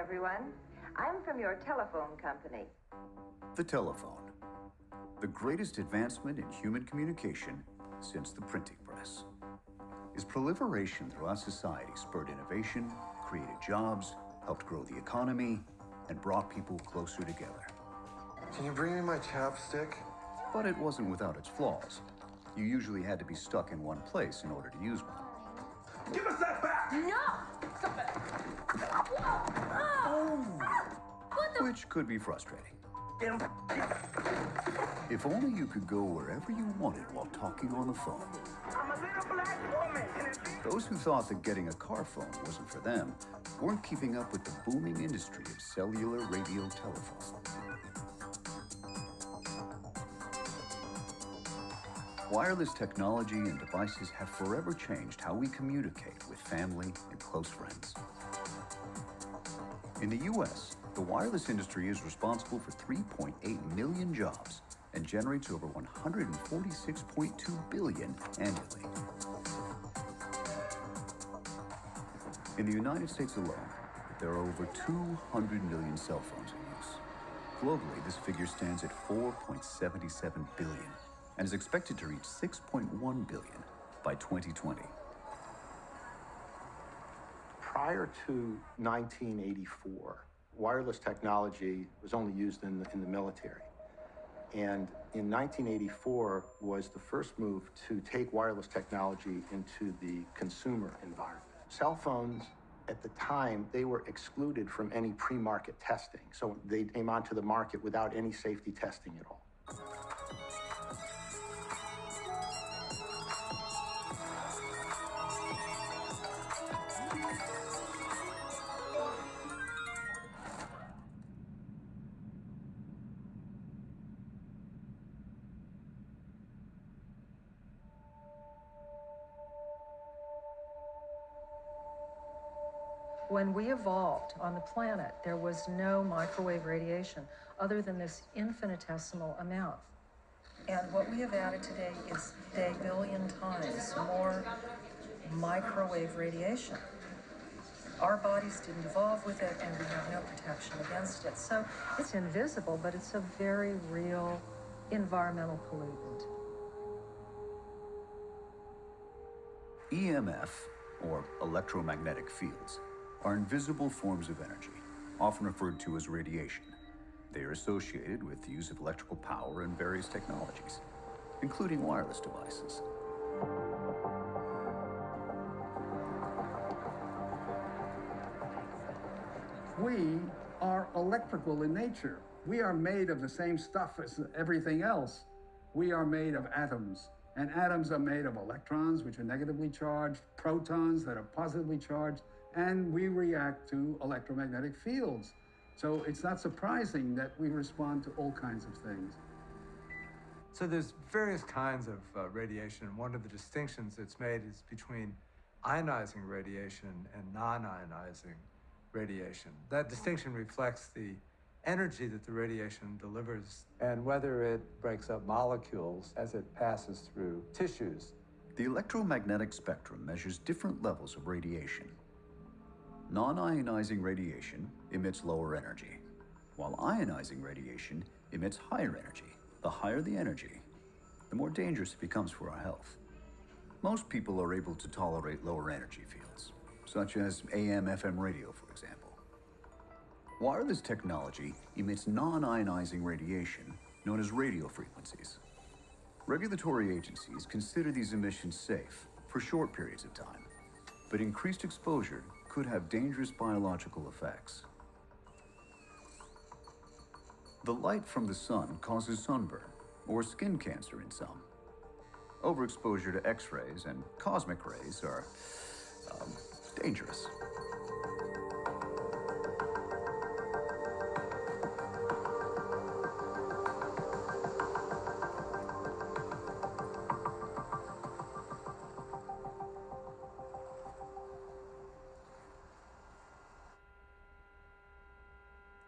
everyone. I'm from your telephone company. The telephone. The greatest advancement in human communication since the printing press. Its proliferation throughout society spurred innovation, created jobs, helped grow the economy, and brought people closer together. Can you bring me my chapstick? But it wasn't without its flaws. You usually had to be stuck in one place in order to use one. Give us that back! No! Stop it! Which could be frustrating. If only you could go wherever you wanted while talking on the phone. I'm a little black woman. Those who thought that getting a car phone wasn't for them weren't keeping up with the booming industry of cellular radio telephone. Wireless technology and devices have forever changed how we communicate with family and close friends. In the U.S., the wireless industry is responsible for 3.8 million jobs and generates over $146.2 billion annually. In the United States alone, there are over 200 million cell phones in use. Globally, this figure stands at 4.77 billion and is expected to reach 6.1 billion by 2020. Prior to 1984, wireless technology was only used in the military. And in 1984 was the first move to take wireless technology into the consumer environment. Cell phones, at the time, they were excluded from any pre-market testing. So they came onto the market without any safety testing at all. When we evolved on the planet, there was no microwave radiation other than this infinitesimal amount. And what we have added today is a billion times more microwave radiation. Our bodies didn't evolve with it, and we have no protection against it. So it's invisible, but it's a very real environmental pollutant. EMF, or electromagnetic fields, are invisible forms of energy, often referred to as radiation. They are associated with the use of electrical power and various technologies, including wireless devices. We are electrical in nature. We are made of the same stuff as everything else. We are made of atoms, and atoms are made of electrons, which are negatively charged, protons that are positively charged, and we react to electromagnetic fields. So it's not surprising that we respond to all kinds of things. So there's various kinds of radiation, and one of the distinctions that's made is between ionizing radiation and non-ionizing radiation. That distinction reflects the energy that the radiation delivers and whether it breaks up molecules as it passes through tissues. The electromagnetic spectrum measures different levels of radiation. Non-ionizing radiation emits lower energy, while ionizing radiation emits higher energy. The higher the energy, the more dangerous it becomes for our health. Most people are able to tolerate lower energy fields, such as AM/FM radio, for example. Wireless technology emits non-ionizing radiation known as radio frequencies. Regulatory agencies consider these emissions safe for short periods of time, but increased exposure could have dangerous biological effects. The light from the sun causes sunburn or skin cancer in some. Overexposure to X-rays and cosmic rays are dangerous.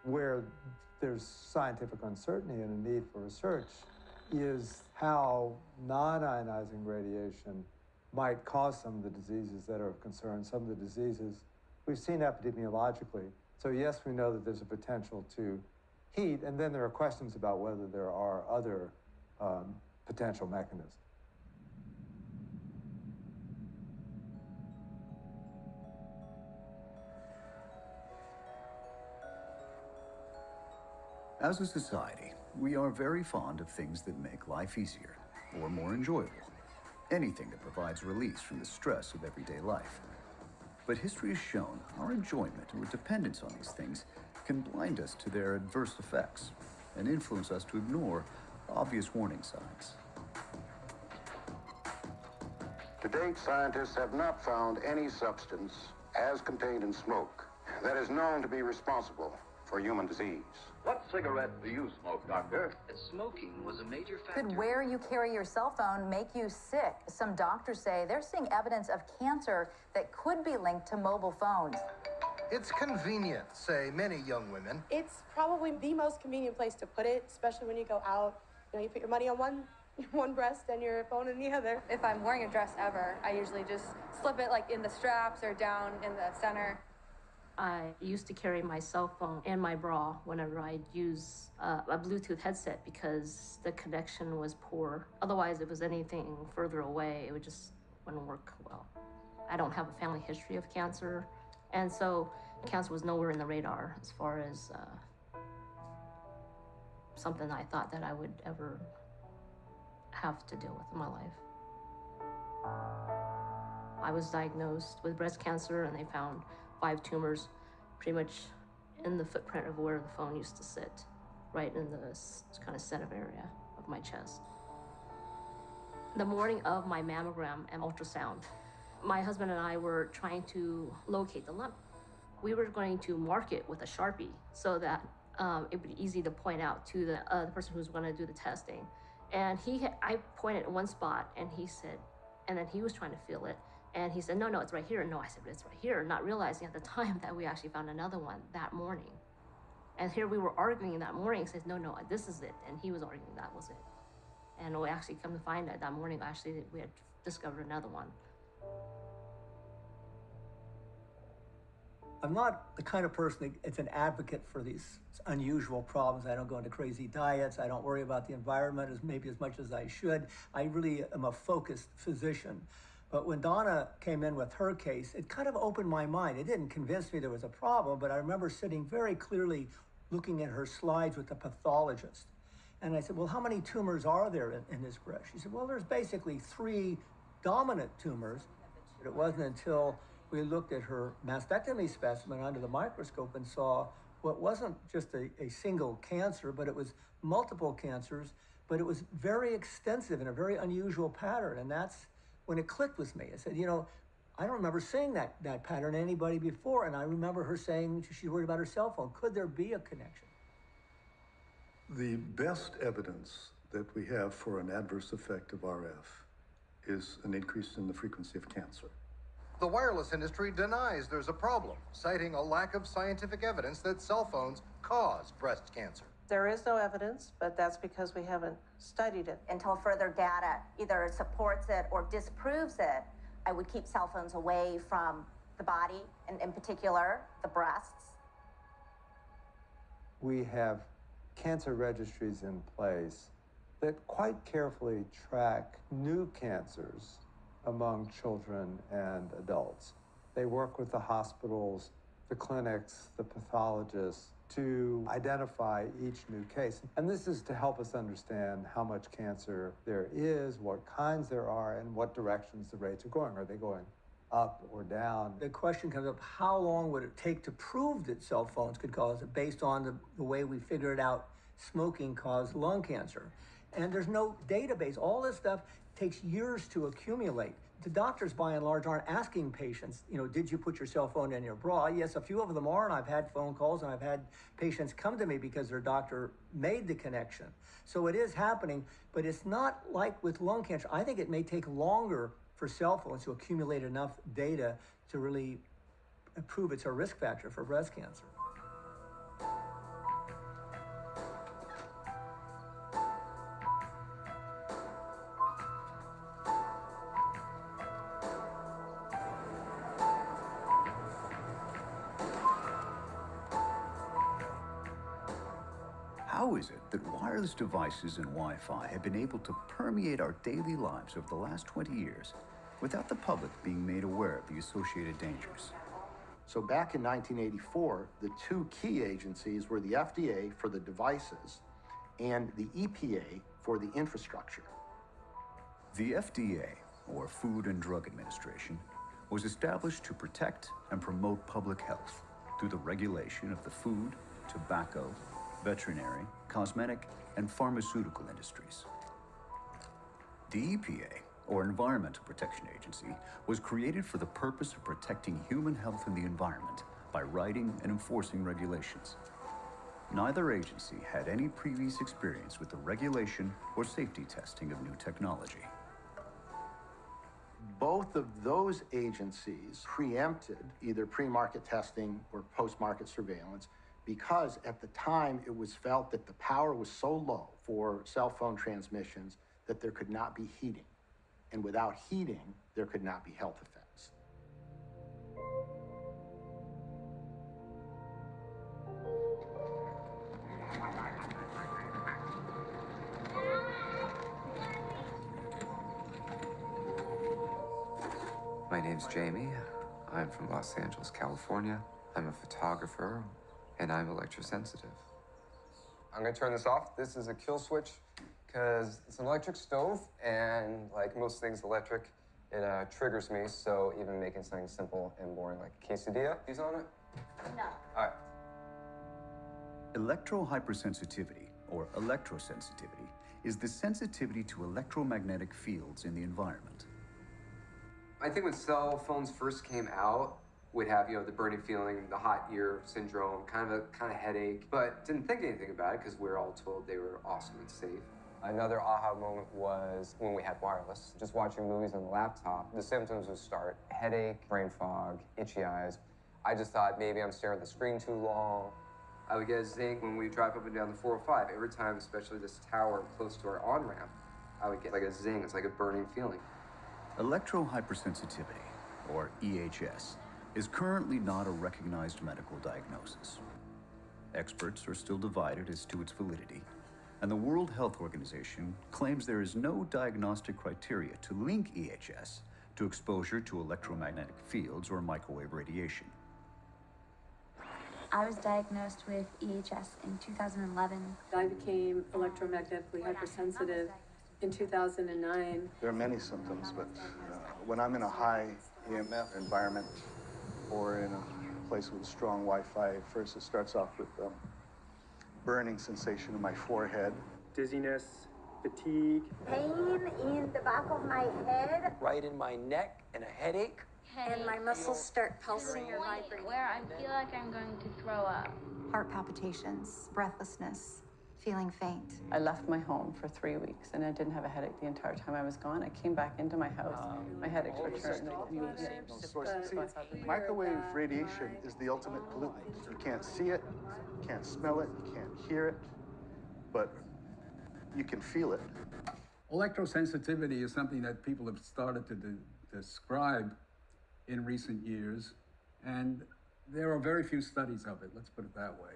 Where there's scientific uncertainty and a need for research is how non-ionizing radiation might cause some of the diseases that are of concern. Some of the diseases we've seen epidemiologically So yes, we know that there's a potential to heat, and then there are questions about whether there are other potential mechanisms. As a society, we are very fond of things that make life easier or more enjoyable. Anything that provides release from the stress of everyday life. But history has shown our enjoyment or dependence on these things can blind us to their adverse effects and influence us to ignore obvious warning signs. To date, scientists have not found any substance, as contained in smoke, that is known to be responsible for human disease. What cigarette do you smoke, Doctor? Smoking was a major factor. Could where you carry your cell phone make you sick? Some doctors say they're seeing evidence of cancer that could be linked to mobile phones. It's convenient, say many young women. It's probably the most convenient place to put it, especially when you go out. You know, you put your money on one breast and your phone in the other. If I'm wearing a dress ever, I usually just slip it like in the straps or down in the center. I used to carry my cell phone in my bra whenever I'd use a Bluetooth headset because the connection was poor. Otherwise, if it was anything further away, it just wouldn't work well. I don't have a family history of cancer, and so cancer was nowhere in the radar as far as something I thought that I would ever have to deal with in my life. I was diagnosed with breast cancer, and they found 5 tumors pretty much in the footprint of where the phone used to sit, right in the kind of center area of my chest. The morning of my mammogram and ultrasound, my husband and I were trying to locate the lump. We were going to mark it with a Sharpie so that it would be easy to point out to the person who's going to do the testing. And I pointed at one spot, and he said, and then he was trying to feel it. And he said, no, it's right here. No, I said, it's right here, not realizing at the time that we actually found another one that morning. And here we were arguing that morning. He says, no, this is it. And he was arguing that was it. And we actually come to find out that morning, actually, we had discovered another one. I'm not the kind of person that's an advocate for these unusual problems. I don't go into crazy diets. I don't worry about the environment as much as I should. I really am a focused physician. But when Donna came in with her case, it kind of opened my mind. It didn't convince me there was a problem, but I remember sitting very clearly looking at her slides with the pathologist. And I said, well, how many tumors are there in this breast? She said, well, there's basically 3 dominant tumors. It wasn't until we looked at her mastectomy specimen under the microscope and saw what wasn't just a single cancer, but it was multiple cancers, but it was very extensive in a very unusual pattern. And that's when it clicked with me. I said, I don't remember seeing that pattern in anybody before. And I remember her saying she's worried about her cell phone. Could there be a connection? The best evidence that we have for an adverse effect of RF is an increase in the frequency of cancer. The wireless industry denies there's a problem, citing a lack of scientific evidence that cell phones cause breast cancer. There is no evidence, but that's because we haven't studied it. Until further data either supports it or disproves it, I would keep cell phones away from the body, and in particular, the breasts. We have cancer registries in place that quite carefully track new cancers among children and adults. They work with the hospitals, the clinics, the pathologists to identify each new case. And this is to help us understand how much cancer there is, what kinds there are, and what directions the rates are going. Are they going up or down? The question comes up, how long would it take to prove that cell phones could cause it based on the way we figured out smoking caused lung cancer? And there's no database. All this stuff takes years to accumulate. The doctors, by and large, aren't asking patients, did you put your cell phone in your bra? Yes, a few of them are, and I've had phone calls, and I've had patients come to me because their doctor made the connection. So it is happening, but it's not like with lung cancer. I think it may take longer for cell phones to accumulate enough data to really prove it's a risk factor for breast cancer. How is it that wireless devices and Wi-Fi have been able to permeate our daily lives over the last 20 years without the public being made aware of the associated dangers? So back in 1984, the two key agencies were the FDA for the devices and the EPA for the infrastructure. The FDA, or Food and Drug Administration, was established to protect and promote public health through the regulation of the food, tobacco, veterinary, cosmetic, and pharmaceutical industries. The EPA, or Environmental Protection Agency, was created for the purpose of protecting human health and the environment by writing and enforcing regulations. Neither agency had any previous experience with the regulation or safety testing of new technology. Both of those agencies preempted either pre-market testing or post-market surveillance because at the time it was felt that the power was so low for cell phone transmissions that there could not be heating. And without heating, there could not be health effects. My name's Jamie. I'm from Los Angeles, California. I'm a photographer, and I'm electrosensitive. I'm gonna turn this off. This is a kill switch because it's an electric stove, and like most things electric, it triggers me. So even making something simple and boring like a quesadilla, he's on it? No. All right. Electrohypersensitivity, or electrosensitivity, is the sensitivity to electromagnetic fields in the environment. I think when cell phones first came out, we'd have, the burning feeling, the hot ear syndrome, kind of headache, but didn't think anything about it because we were all told they were awesome and safe. Another aha moment was when we had wireless. Just watching movies on the laptop, the symptoms would start: headache, brain fog, itchy eyes. I just thought maybe I'm staring at the screen too long. I would get a zing when we drive up and down the 405. Every time, especially this tower close to our on-ramp, I would get like a zing. It's like a burning feeling. Electrohypersensitivity, or EHS, is currently not a recognized medical diagnosis. Experts are still divided as to its validity, and the World Health Organization claims there is no diagnostic criteria to link EHS to exposure to electromagnetic fields or microwave radiation. I was diagnosed with EHS in 2011. I became electromagnetically hypersensitive in 2009. There are many symptoms, but when I'm in a high EMF environment or in a place with strong Wi-Fi, first it starts off with burning sensation in my forehead. Dizziness, fatigue. Pain in the back of my head. Right in my neck and a headache. And my muscles start pulsing or vibrating. Where I feel like I'm going to throw up. Heart palpitations, breathlessness, feeling faint. I left my home for 3 weeks and I didn't have a headache the entire time I was gone. I came back into my house. My headaches returned. Microwave radiation is the ultimate pollutant. You can't see it, you can't smell it, you can't hear it, but you can feel it. Electrosensitivity is something that people have started to describe in recent years, and there are very few studies of it, let's put it that way.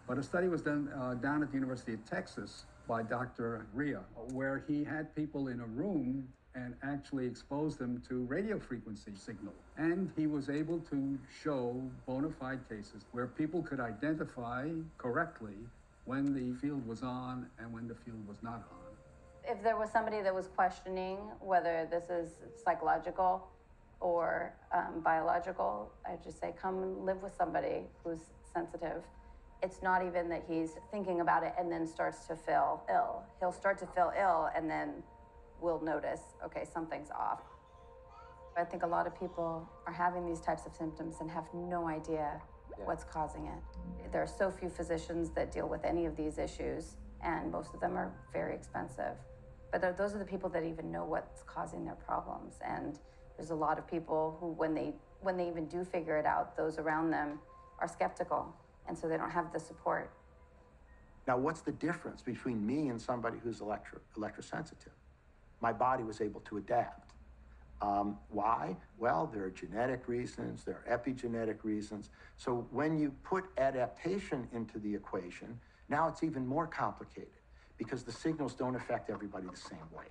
But a study was done down at the University of Texas by Dr. Ria, where he had people in a room and actually exposed them to radio frequency signal. And he was able to show bona fide cases where people could identify correctly when the field was on and when the field was not on. If there was somebody that was questioning whether this is psychological or biological, I'd just say, come and live with somebody who's sensitive. It's not even that he's thinking about it and then starts to feel ill. He'll start to feel ill and then we'll notice, okay, something's off. I think a lot of people are having these types of symptoms and have no idea what's causing it. There are so few physicians that deal with any of these issues, and most of them are very expensive. But those are the people that even know what's causing their problems. And there's a lot of people who, when they even do figure it out, those around them are skeptical, and so they don't have the support. Now, what's the difference between me and somebody who's electrosensitive? My body was able to adapt. Why? Well, there are genetic reasons, there are epigenetic reasons. So when you put adaptation into the equation, Now it's even more complicated because the signals don't affect everybody the same way.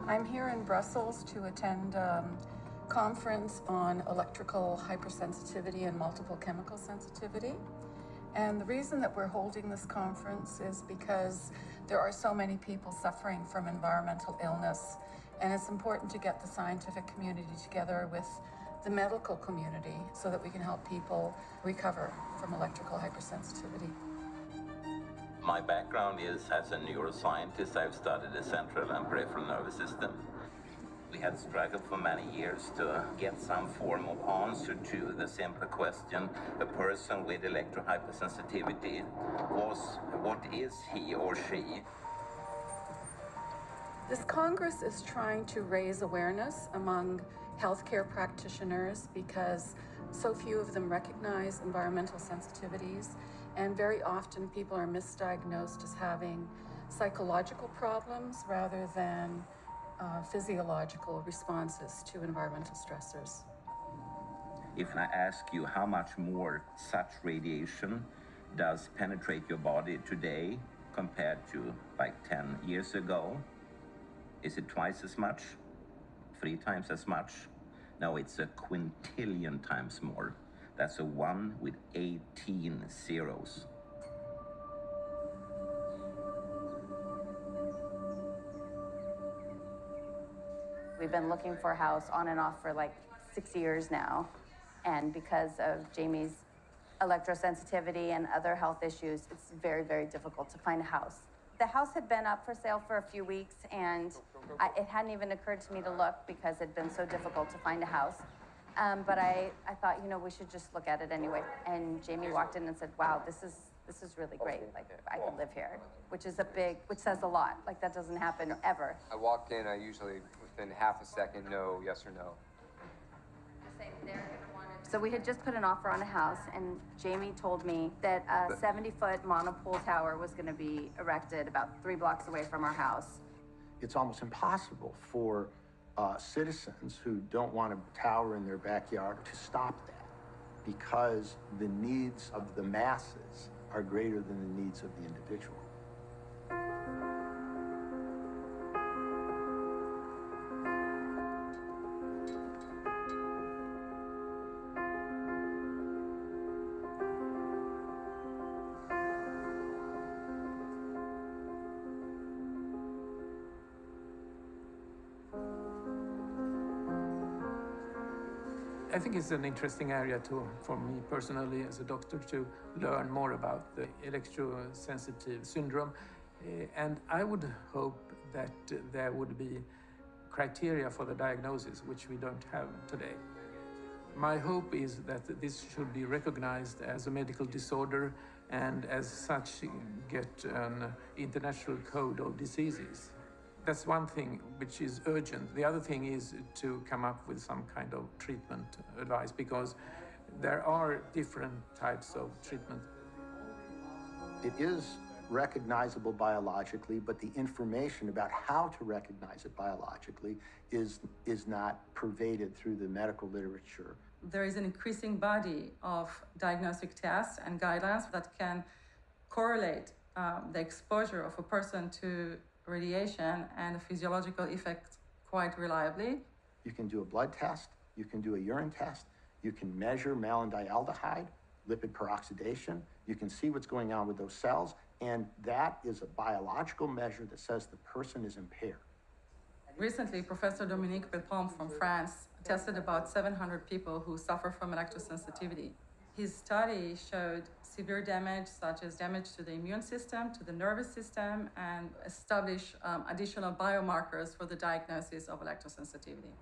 I'm here in Brussels to attend a conference on electrical hypersensitivity and multiple chemical sensitivity. And the reason that we're holding this conference is because there are so many people suffering from environmental illness. And it's important to get the scientific community together with the medical community so that we can help people recover from electrical hypersensitivity. My background is as a neuroscientist. I've studied the central and peripheral nervous system. We had struggled for many years to get some form of answer to the simple question: a person with electrohypersensitivity, what is he or she? This Congress is trying to raise awareness among healthcare practitioners because so few of them recognize environmental sensitivities, and very often people are misdiagnosed as having psychological problems rather than physiological responses to environmental stressors. If I ask you how much more such radiation does penetrate your body today compared to like 10 years ago, is it twice as much? 3 times as much? No, it's a quintillion times more. That's a 1 with 18 zeros. We've been looking for a house on and off for like 6 years now. And because of Jamie's electrosensitivity and other health issues, it's very, very difficult to find a house. The house had been up for sale for a few weeks, and it hadn't even occurred to me to look because it'd been so difficult to find a house. But I thought, you know, we should just look at it anyway. And Jamie walked in and said, wow, this is really great. Like, I could live here, which says a lot. Like, that doesn't happen ever. I walk in, I usually, within half a second, know yes or no. So we had just put an offer on a house, and Jamie told me that a 70-foot monopole tower was going to be erected about 3 blocks away from our house. It's almost impossible for citizens who don't want a tower in their backyard to stop that because the needs of the masses are greater than the needs of the individual. I think it's an interesting area for me personally as a doctor to learn more about the electrosensitive syndrome. And I would hope that there would be criteria for the diagnosis, which we don't have today. My hope is that this should be recognized as a medical disorder and as such get an international code of diseases. That's one thing which is urgent. The other thing is to come up with some kind of treatment advice, because there are different types of treatment. It is recognizable biologically, but the information about how to recognize it biologically is not pervaded through the medical literature. There is an increasing body of diagnostic tests and guidelines that can correlate the exposure of a person to radiation and the physiological effects quite reliably. You can do a blood test, you can do a urine test, you can measure malondialdehyde, lipid peroxidation, you can see what's going on with those cells, and that is a biological measure that says the person is impaired. Recently, Professor Dominique Belpombe from France tested about 700 people who suffer from electrosensitivity. His study showed severe damage, such as damage to the immune system, to the nervous system, and established additional biomarkers for the diagnosis of electrosensitivity.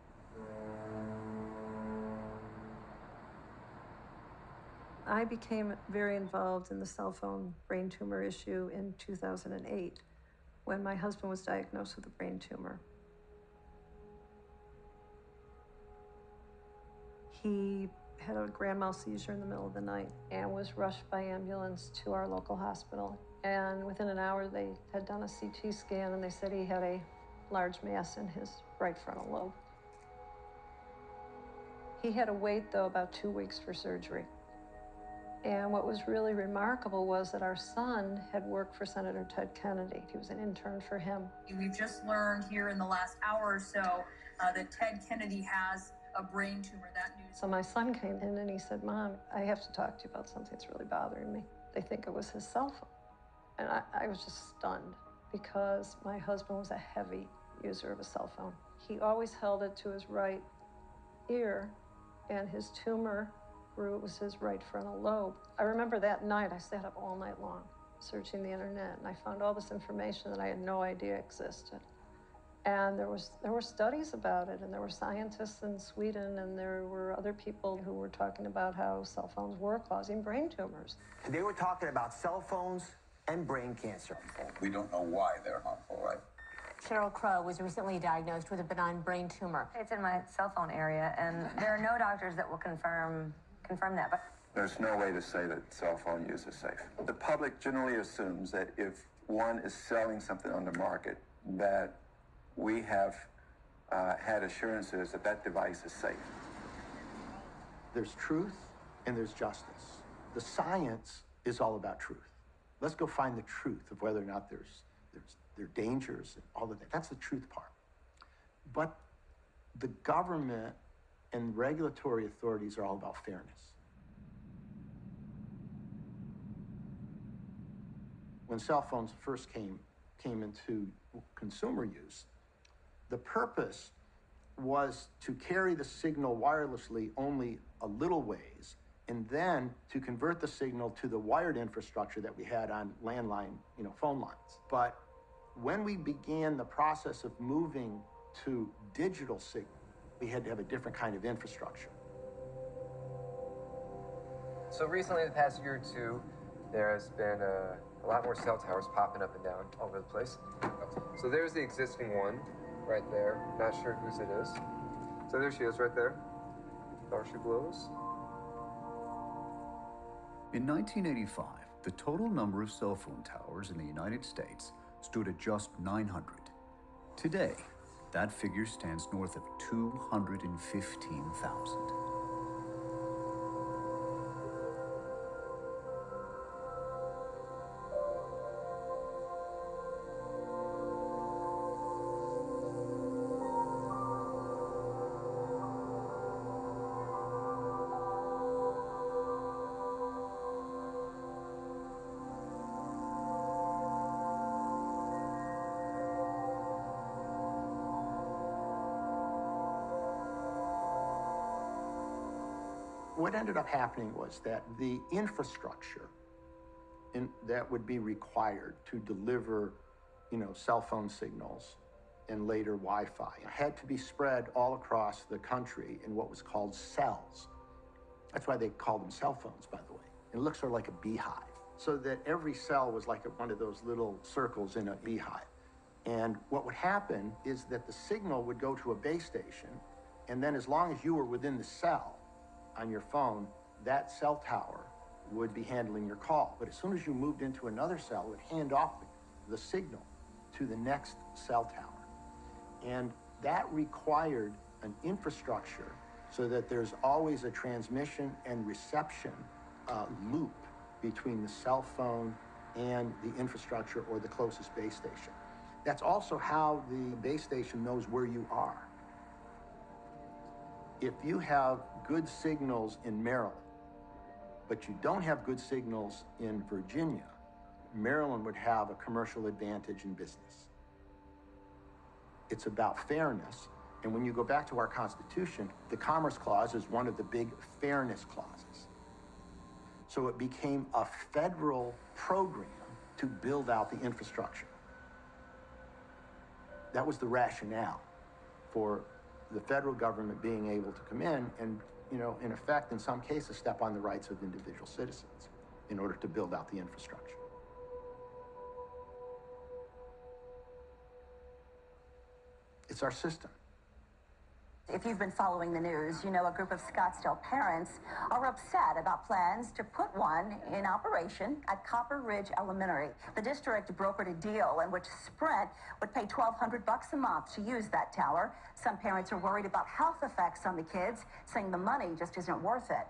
I became very involved in the cell phone brain tumor issue in 2008 when my husband was diagnosed with a brain tumor. He had a grand mal seizure in the middle of the night and was rushed by ambulance to our local hospital. And within an hour, they had done a CT scan and they said he had a large mass in his right frontal lobe. He had to wait, though, about 2 weeks for surgery. And what was really remarkable was that our son had worked for Senator Ted Kennedy. He was an intern for him. We've just learned here in the last hour or so that Ted Kennedy has a brain tumor. That news. So my son came in and he said, "Mom, I have to talk to you about something that's really bothering me." They think it was his cell phone. And I was just stunned because my husband was a heavy user of a cell phone. He always held it to his right ear, and his tumor grew. It was his right frontal lobe. I remember that night I sat up all night long searching the internet, and I found all this information that I had no idea existed. And there were studies about it, and there were scientists in Sweden, and there were other people who were talking about how cell phones were causing brain tumors. They were talking about cell phones and brain cancer. We don't know why they're harmful, right? Cheryl Crow was recently diagnosed with a benign brain tumor. It's in my cell phone area, and there are no doctors that will confirm that. But There's no way to say that cell phone use is safe. The public generally assumes that if one is selling something on the market, that we have had assurances that that device is safe. There's truth and there's justice. The science is all about truth. Let's go find the truth of whether or not there are dangers and all of that. That's the truth part. But the government and regulatory authorities are all about fairness. When cell phones first came into consumer use, the purpose was to carry the signal wirelessly only a little ways, and then to convert the signal to the wired infrastructure that we had on landline, phone lines. But when we began the process of moving to digital signal, we had to have a different kind of infrastructure. So recently, the past year or two, there has been a lot more cell towers popping up and down all over the place. So there's the existing one right there. Not sure whose it is. So there she is right there. There she blows. In 1985, the total number of cell phone towers in the United States stood at just 900. Today, that figure stands north of 215,000. What ended up happening was that the infrastructure that would be required to deliver, cell phone signals and later Wi-Fi had to be spread all across the country in what was called cells. That's why they called them cell phones, by the way. It looks sort of like a beehive, so that every cell was like one of those little circles in a beehive. And what would happen is that the signal would go to a base station, and then as long as you were within the cell on your phone, that cell tower would be handling your call. But as soon as you moved into another cell, it would hand off the signal to the next cell tower. And that required an infrastructure so that there's always a transmission and reception loop between the cell phone and the infrastructure or the closest base station. That's also how the base station knows where you are. If you have good signals in Maryland, but you don't have good signals in Virginia, Maryland would have a commercial advantage in business. It's about fairness. And when you go back to our Constitution, the Commerce Clause is one of the big fairness clauses. So it became a federal program to build out the infrastructure. That was the rationale for the federal government being able to come in and, in effect, in some cases, step on the rights of individual citizens in order to build out the infrastructure. It's our system. If you've been following the news, you know a group of Scottsdale parents are upset about plans to put one in operation at Copper Ridge Elementary. The district brokered a deal in which Sprint would pay $1,200 a month to use that tower. Some parents are worried about health effects on the kids, saying the money just isn't worth it.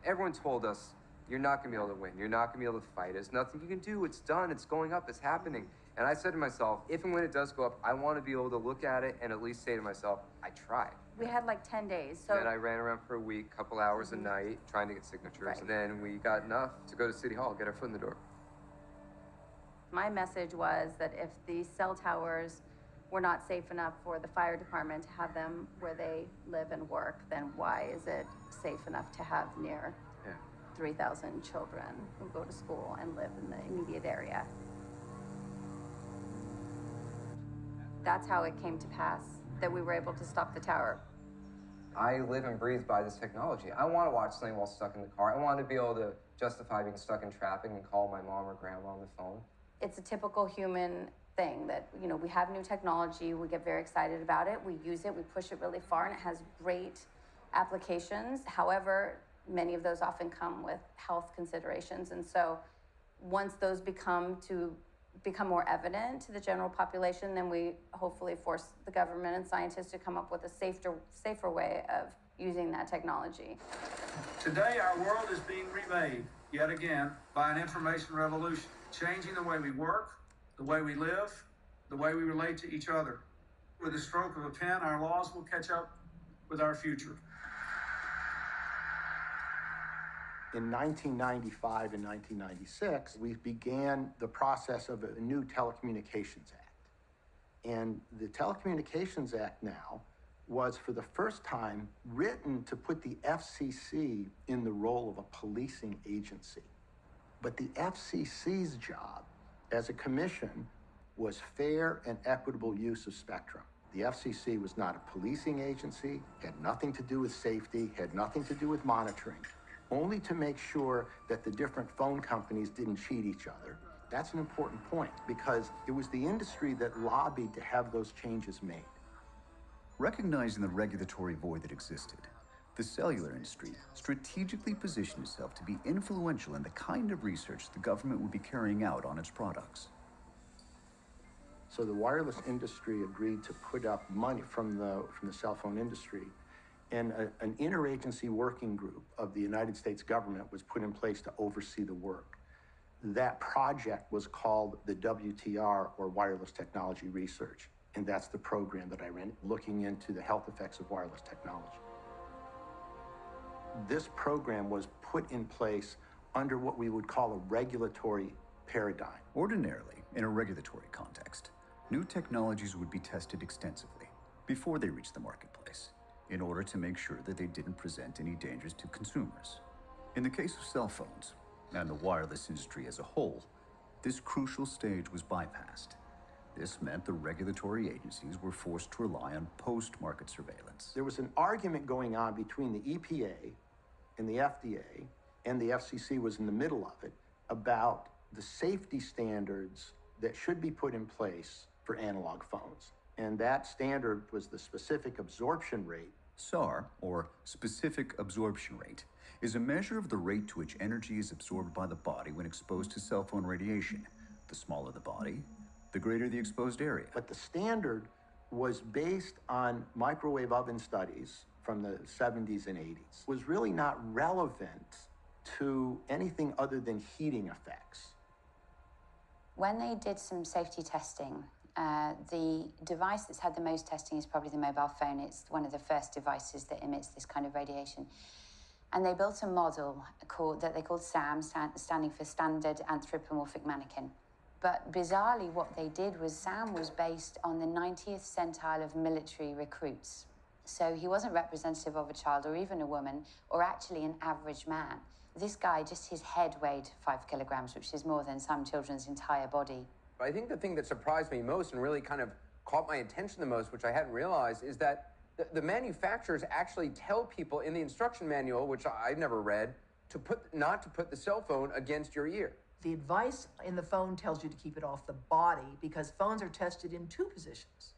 Everyone told us, you're not going to be able to win. You're not going to be able to fight. There's nothing you can do. It's done. It's going up. It's happening. And I said to myself, if and when it does go up, I want to be able to look at it and at least say to myself, I tried. We had like 10 days. So Then I ran around for a week, couple hours a night, trying to get signatures. Right. And then we got enough to go to City Hall, get our foot in the door. my message was that if these cell towers were not safe enough for the fire department to have them where they live and work, then why is it safe enough to have near 3,000 children who go to school and live in the immediate area? That's how it came to pass, that we were able to stop the tower. I live and breathe by this technology. I want to watch something while stuck in the car. I want to be able to justify being stuck in traffic and call my mom or grandma on the phone. It's a typical human thing that, you know, we have new technology, we get very excited about it, we use it, we push it really far, and it has great applications. However, many of those often come with health considerations. And so once those become more evident to the general population, then we hopefully force the government and scientists to come up with a safer way of using that technology. Today, our world is being remade, yet again, by an information revolution, changing the way we work, the way we live, the way we relate to each other. With the stroke of a pen, our laws will catch up with our future. In 1995 and 1996, we began the process of a new Telecommunications Act. And the Telecommunications Act now was for the first time written to put the FCC in the role of a policing agency. But the FCC's job as a commission was fair and equitable use of spectrum. The FCC was not a policing agency, had nothing to do with safety, had nothing to do with monitoring, only to make sure that the different phone companies didn't cheat each other. That's an important point because it was the industry that lobbied to have those changes made. Recognizing the regulatory void that existed, the cellular industry strategically positioned itself to be influential in the kind of research the government would be carrying out on its products. So the wireless industry agreed to put up money from the cell phone industry, and an interagency working group of the United States government was put in place to oversee the work. That project was called the WTR, or Wireless Technology Research, and that's the program that I ran, looking into the health effects of wireless technology. This program was put in place under what we would call a regulatory paradigm. Ordinarily, in a regulatory context, new technologies would be tested extensively before they reached the marketplace, in order to make sure that they didn't present any dangers to consumers. In the case of cell phones, and the wireless industry as a whole, this crucial stage was bypassed. This meant the regulatory agencies were forced to rely on post-market surveillance. There was an argument going on between the EPA and the FDA, and the FCC was in the middle of it, about the safety standards that should be put in place for analog phones. And that standard was the specific absorption rate. SAR, or specific absorption rate, is a measure of the rate to which energy is absorbed by the body when exposed to cell phone radiation. The smaller the body, the greater the exposed area. But the standard was based on microwave oven studies from the 70s and 80s. Was really not relevant to anything other than heating effects. When they did some safety testing, the device that's had the most testing is probably the mobile phone. It's one of the first devices that emits this kind of radiation. And they built a model that they called SAM, standing for Standard Anthropomorphic Mannequin. But bizarrely, what they did was SAM was based on the 90th centile of military recruits. So he wasn't representative of a child or even a woman, or actually an average man. This guy, just his head weighed 5 kilograms, which is more than some children's entire body. I think the thing that surprised me most and really kind of caught my attention the most, which I hadn't realized, is that the manufacturers actually tell people in the instruction manual, which I've never read, not to put the cell phone against your ear. The advice in the phone tells you to keep it off the body because phones are tested in 2 positions.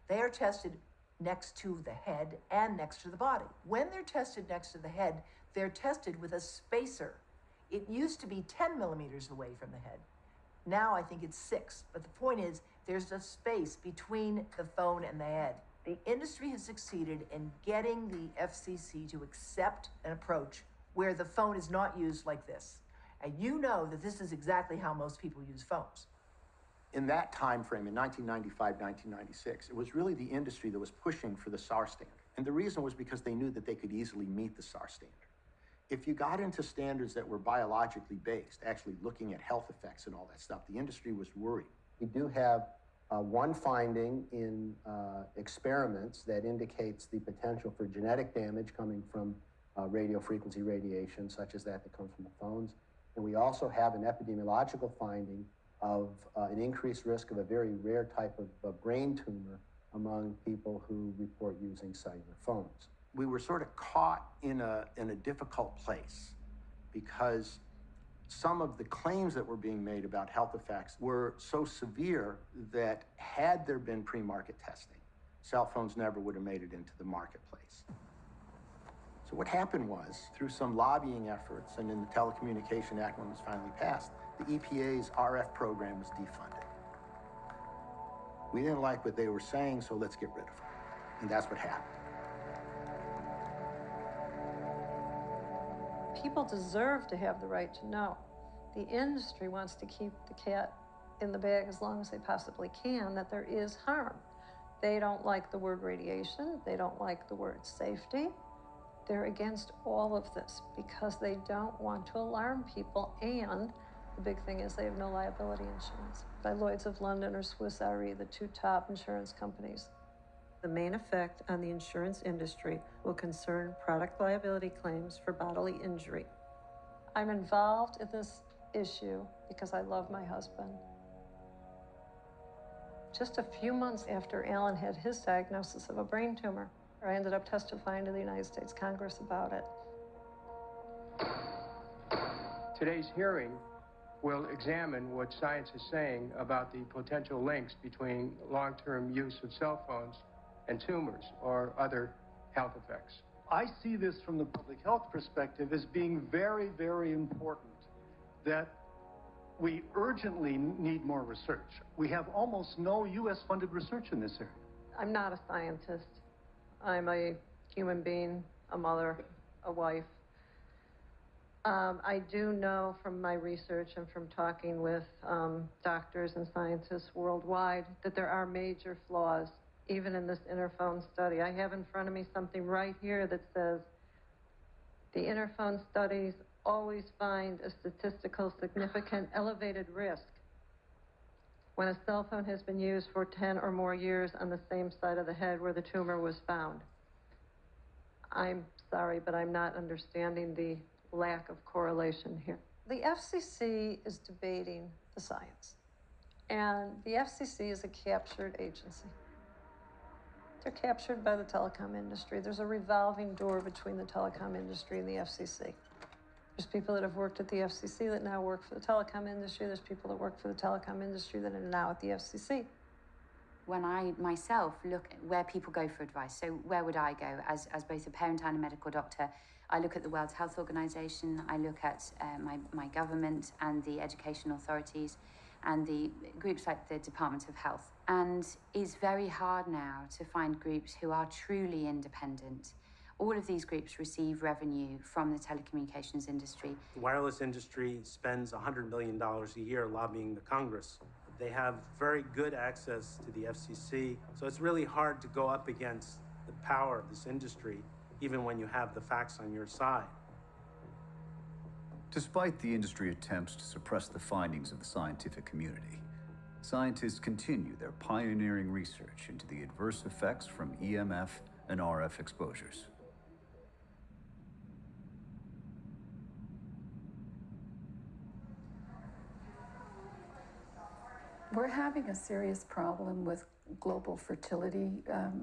They are tested next to the head and next to the body. When they're tested next to the head, they're tested with a spacer. It used to be 10 millimeters away from the head. Now I think it's 6. But the point is, there's a space between the phone and the head. The industry has succeeded in getting the FCC to accept an approach where the phone is not used like this. And you know that this is exactly how most people use phones. In that time frame, in 1995, 1996, it was really the industry that was pushing for the SAR standard. And the reason was because they knew that they could easily meet the SAR standard. If you got into standards that were biologically based, actually looking at health effects and all that stuff, the industry was worried. We do have one finding in experiments that indicates the potential for genetic damage coming from radio frequency radiation, such as that comes from the phones. And we also have an epidemiological finding of an increased risk of a very rare type of brain tumor among people who report using cellular phones. We were sort of caught in a difficult place because some of the claims that were being made about health effects were so severe that had there been pre-market testing, cell phones never would have made it into the marketplace. So what happened was, through some lobbying efforts and in the Telecommunication Act when it was finally passed, the EPA's RF program was defunded. We didn't like what they were saying, so let's get rid of them. And that's what happened. People deserve to have the right to know. The industry wants to keep the cat in the bag as long as they possibly can, that there is harm. They don't like the word radiation. They don't like the word safety. They're against all of this because they don't want to alarm people, and the big thing is they have no liability insurance. By Lloyd's of London or Swiss Re, the two top insurance companies. The main effect on the insurance industry will concern product liability claims for bodily injury. I'm involved in this issue because I love my husband. Just a few months after Alan had his diagnosis of a brain tumor, I ended up testifying to the United States Congress about it. Today's hearing will examine what science is saying about the potential links between long-term use of cell phones and tumors or other health effects. I see this from the public health perspective as being very, very important that we urgently need more research. We have almost no U.S.-funded research in this area. I'm not a scientist. I'm a human being, a mother, a wife. I do know from my research and from talking with doctors and scientists worldwide that there are major flaws, even in this Interphone study. I have in front of me something right here that says, the Interphone studies always find a statistical significant elevated risk when a cell phone has been used for 10 or more years on the same side of the head where the tumor was found. I'm sorry, but I'm not understanding the lack of correlation here. The FCC is debating the science, and the FCC is a captured agency. They're captured by the telecom industry. There's a revolving door between the telecom industry and the FCC. There's people that have worked at the FCC that now work for the telecom industry. There's people that work for the telecom industry that are now at the FCC. When I myself look at where people go for advice, so where would I go as both a parent and a medical doctor? I look at the World Health Organization, I look at my government and the education authorities and the groups like the Department of Health. And it's very hard now to find groups who are truly independent. All of these groups receive revenue from the telecommunications industry. The wireless industry spends $100 million a year lobbying the Congress. They have very good access to the FCC, so it's really hard to go up against the power of this industry, even when you have the facts on your side. Despite the industry attempts to suppress the findings of the scientific community, scientists continue their pioneering research into the adverse effects from EMF and RF exposures. We're having a serious problem with global fertility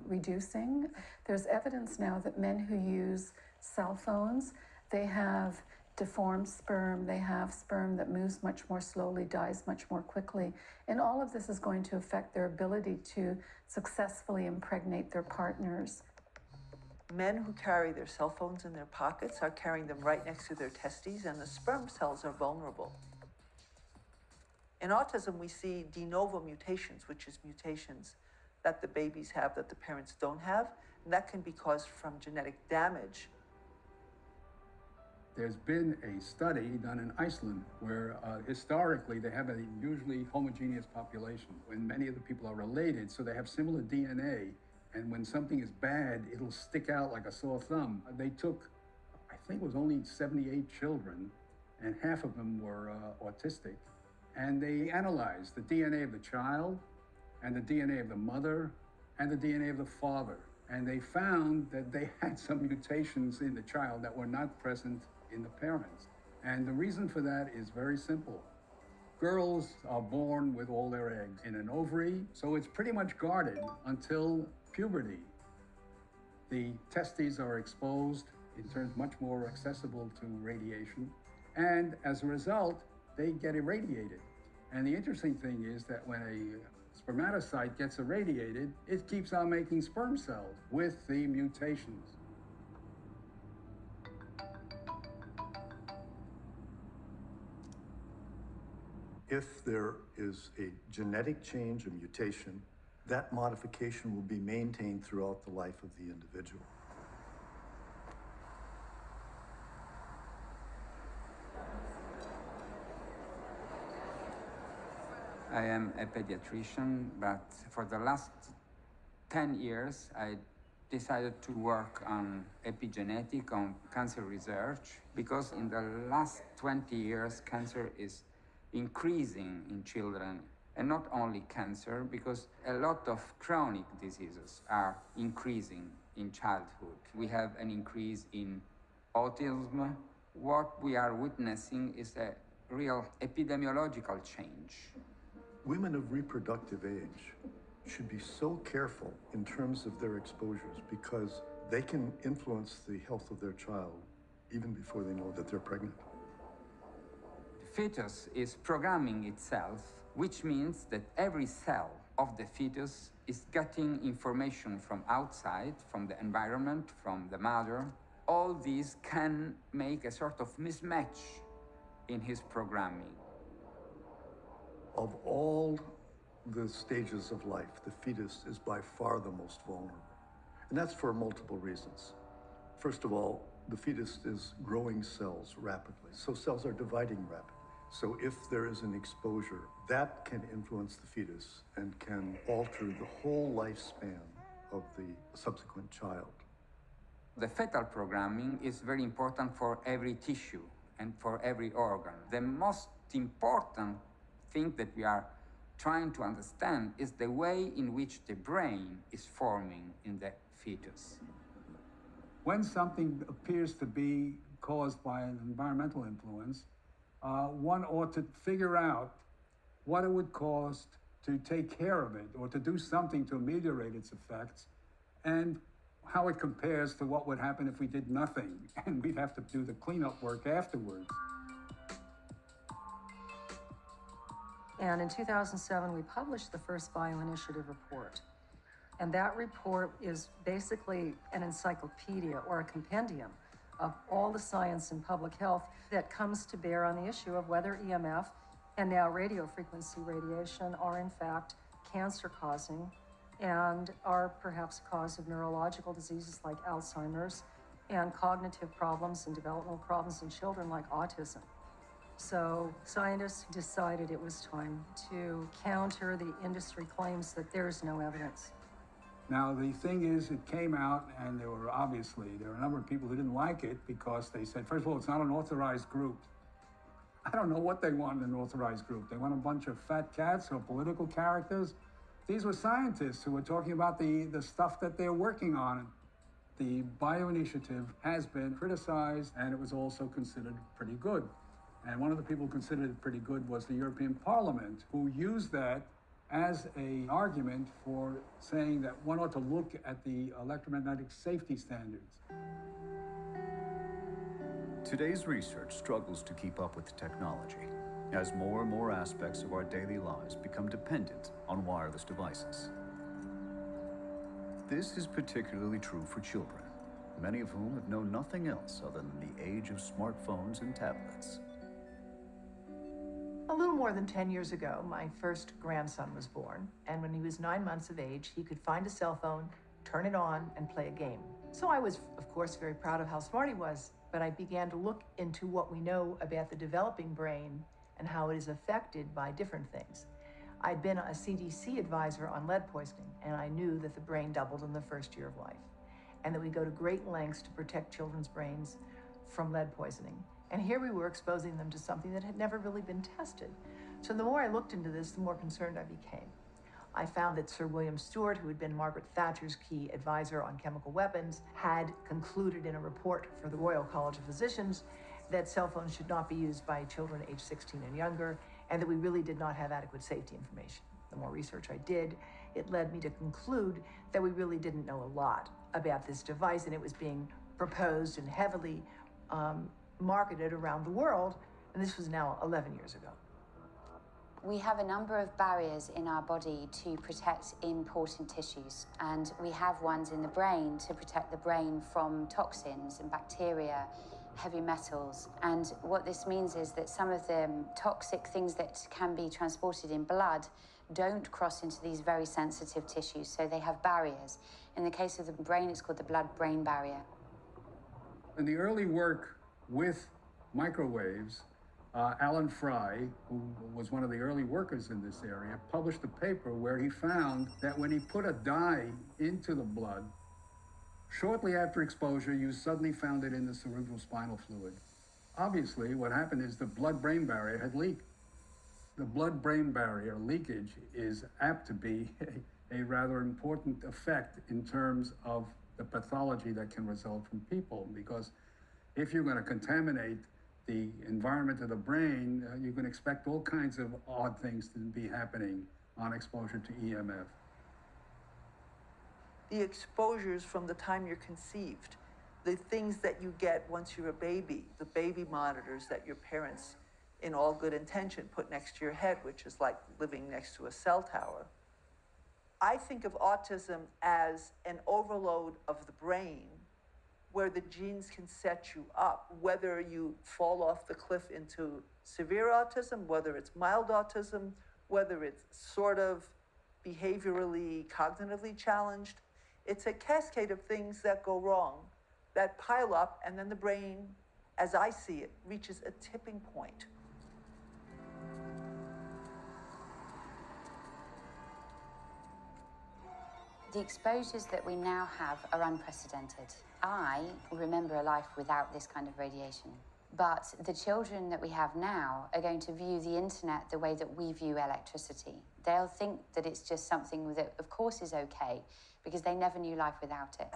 reducing. There's evidence now that men who use cell phones, they have deformed sperm, they have sperm that moves much more slowly, dies much more quickly. And all of this is going to affect their ability to successfully impregnate their partners. Men who carry their cell phones in their pockets are carrying them right next to their testes, and the sperm cells are vulnerable. In autism, we see de novo mutations, which is mutations that the babies have that the parents don't have, and that can be caused from genetic damage. There's been a study done in Iceland where historically they have a usually homogeneous population when many of the people are related, so they have similar DNA, and when something is bad, it'll stick out like a sore thumb. They took, I think it was only 78 children, and half of them were autistic, and they analyzed the DNA of the child and the DNA of the mother and the DNA of the father, and they found that they had some mutations in the child that were not present in the parents. And the reason for that is very simple. Girls are born with all their eggs in an ovary, so it's pretty much guarded until puberty. The testes are exposed, it turns much more accessible to radiation, and as a result, they get irradiated. And the interesting thing is that when a spermatocyte gets irradiated, it keeps on making sperm cells with the mutations. If there is a genetic change, a mutation, that modification will be maintained throughout the life of the individual. I am a pediatrician, but for the last 10 years, I decided to work on epigenetic, on cancer research, because in the last 20 years, cancer is increasing in children, and not only cancer, because a lot of chronic diseases are increasing in childhood. We have an increase in autism. What we are witnessing is a real epidemiological change. Women of reproductive age should be so careful in terms of their exposures because they can influence the health of their child even before they know that they're pregnant. The fetus is programming itself, which means that every cell of the fetus is getting information from outside, from the environment, from the mother. All these can make a sort of mismatch in his programming. Of all the stages of life, the fetus is by far the most vulnerable. And that's for multiple reasons. First of all, the fetus is growing cells rapidly. So cells are dividing rapidly. So if there is an exposure, that can influence the fetus and can alter the whole lifespan of the subsequent child. The fetal programming is very important for every tissue and for every organ. The most important thing that we are trying to understand is the way in which the brain is forming in the fetus. When something appears to be caused by an environmental influence, one ought to figure out what it would cost to take care of it or to do something to ameliorate its effects, and how it compares to what would happen if we did nothing and we'd have to do the cleanup work afterwards. And in 2007, we published the first bioinitiative report. And that report is basically an encyclopedia or a compendium of all the science in public health that comes to bear on the issue of whether EMF and now radiofrequency radiation are in fact cancer-causing and are perhaps a cause of neurological diseases like Alzheimer's and cognitive problems and developmental problems in children like autism. So scientists decided it was time to counter the industry claims that there's no evidence. Now, the thing is, it came out, and there were a number of people who didn't like it because they said, first of all, it's not an authorized group. I don't know what they want in an authorized group. They want a bunch of fat cats or political characters. These were scientists who were talking about the stuff that they're working on. The bioinitiative has been criticized, and it was also considered pretty good. And one of the people who considered it pretty good was the European Parliament, who used that as an argument for saying that one ought to look at the electromagnetic safety standards. Today's research struggles to keep up with technology, as more and more aspects of our daily lives become dependent on wireless devices. This is particularly true for children, many of whom have known nothing else other than the age of smartphones and tablets. A little more than 10 years ago, my first grandson was born, and when he was 9 months of age, he could find a cell phone, turn it on, and play a game. So I was, of course, very proud of how smart he was, but I began to look into what we know about the developing brain and how it is affected by different things. I'd been a CDC advisor on lead poisoning, and I knew that the brain doubled in the first year of life, and that we go to great lengths to protect children's brains from lead poisoning. And here we were exposing them to something that had never really been tested. So the more I looked into this, the more concerned I became. I found that Sir William Stewart, who had been Margaret Thatcher's key advisor on chemical weapons, had concluded in a report for the Royal College of Physicians that cell phones should not be used by children aged 16 and younger, and that we really did not have adequate safety information. The more research I did, it led me to conclude that we really didn't know a lot about this device, and it was being proposed and heavily marketed around the world, and this was now 11 years ago. We have a number of barriers in our body to protect important tissues, and we have ones in the brain to protect the brain from toxins and bacteria, heavy metals. And what this means is that some of the toxic things that can be transported in blood don't cross into these very sensitive tissues, so they have barriers. In the case of the brain, it's called the blood-brain barrier. In the early work with microwaves, Alan Fry, who was one of the early workers in this area, published a paper where he found that when he put a dye into the blood, shortly after exposure, you suddenly found it in the cerebrospinal fluid. Obviously, what happened is the blood-brain barrier had leaked. The blood-brain barrier leakage is apt to be a rather important effect in terms of the pathology that can result from people, because if you're going to contaminate the environment of the brain, you can expect all kinds of odd things to be happening on exposure to EMF. The exposures from the time you're conceived, the things that you get once you're a baby, the baby monitors that your parents, in all good intention, put next to your head, which is like living next to a cell tower. I think of autism as an overload of the brain where the genes can set you up, whether you fall off the cliff into severe autism, whether it's mild autism, whether it's sort of behaviorally, cognitively challenged. It's a cascade of things that go wrong, that pile up, and then the brain, as I see it, reaches a tipping point. The exposures that we now have are unprecedented. I remember a life without this kind of radiation. But the children that we have now are going to view the internet the way that we view electricity. They'll think that it's just something that, of course, is okay, because they never knew life without it.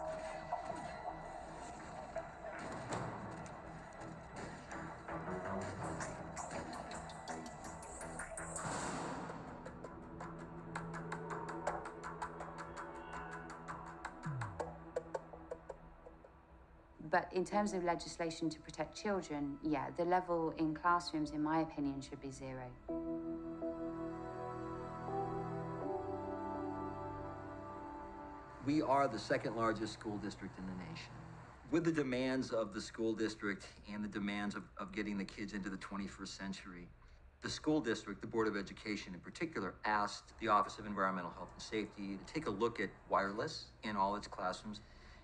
But in terms of legislation to protect children, yeah, the level in classrooms, in my opinion, should be 0. We are the second largest school district in the nation. With the demands of the school district and the demands of getting the kids into the 21st century, the school district, the Board of Education in particular, asked the Office of Environmental Health and Safety to take a look at wireless in all its classrooms.